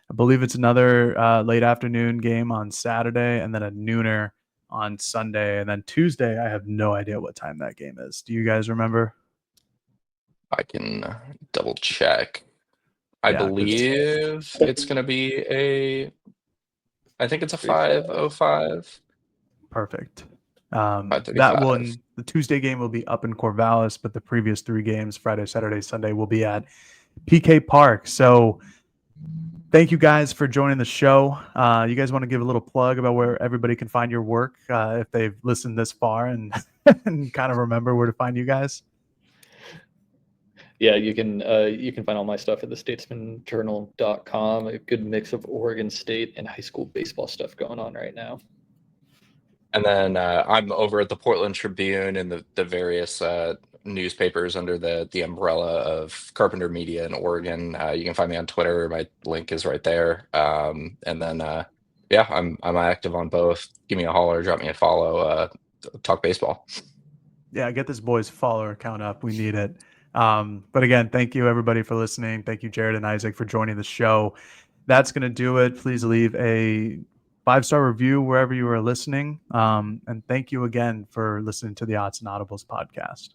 I believe it's another late afternoon game on Saturday, and then a nooner on Sunday, and then Tuesday. I have no idea what time that game is. Do you guys remember? I can double check. I believe it's going to be I think it's a 5:05. Perfect. That one, the Tuesday game will be up in Corvallis, but the previous 3 games, Friday, Saturday, Sunday, will be at PK Park. So thank you guys for joining the show. You guys want to give a little plug about where everybody can find your work if they've listened this far and kind of remember where to find you guys? Yeah, you can find all my stuff at the statesmanjournal.com. A good mix of Oregon State and high school baseball stuff going on right now. And then I'm over at the Portland Tribune and the various newspapers under the umbrella of Carpenter Media in Oregon. You can find me on Twitter. My link is right there. And then I'm active on both. Give me a holler, drop me a follow, talk baseball. Yeah, get this boy's follower account up. We need it. But again, thank you everybody for listening. Thank you, Jared and Isaac, for joining the show. That's going to do it. Please leave a 5-star review wherever you are listening. And thank you again for listening to the Odds and Audibles podcast.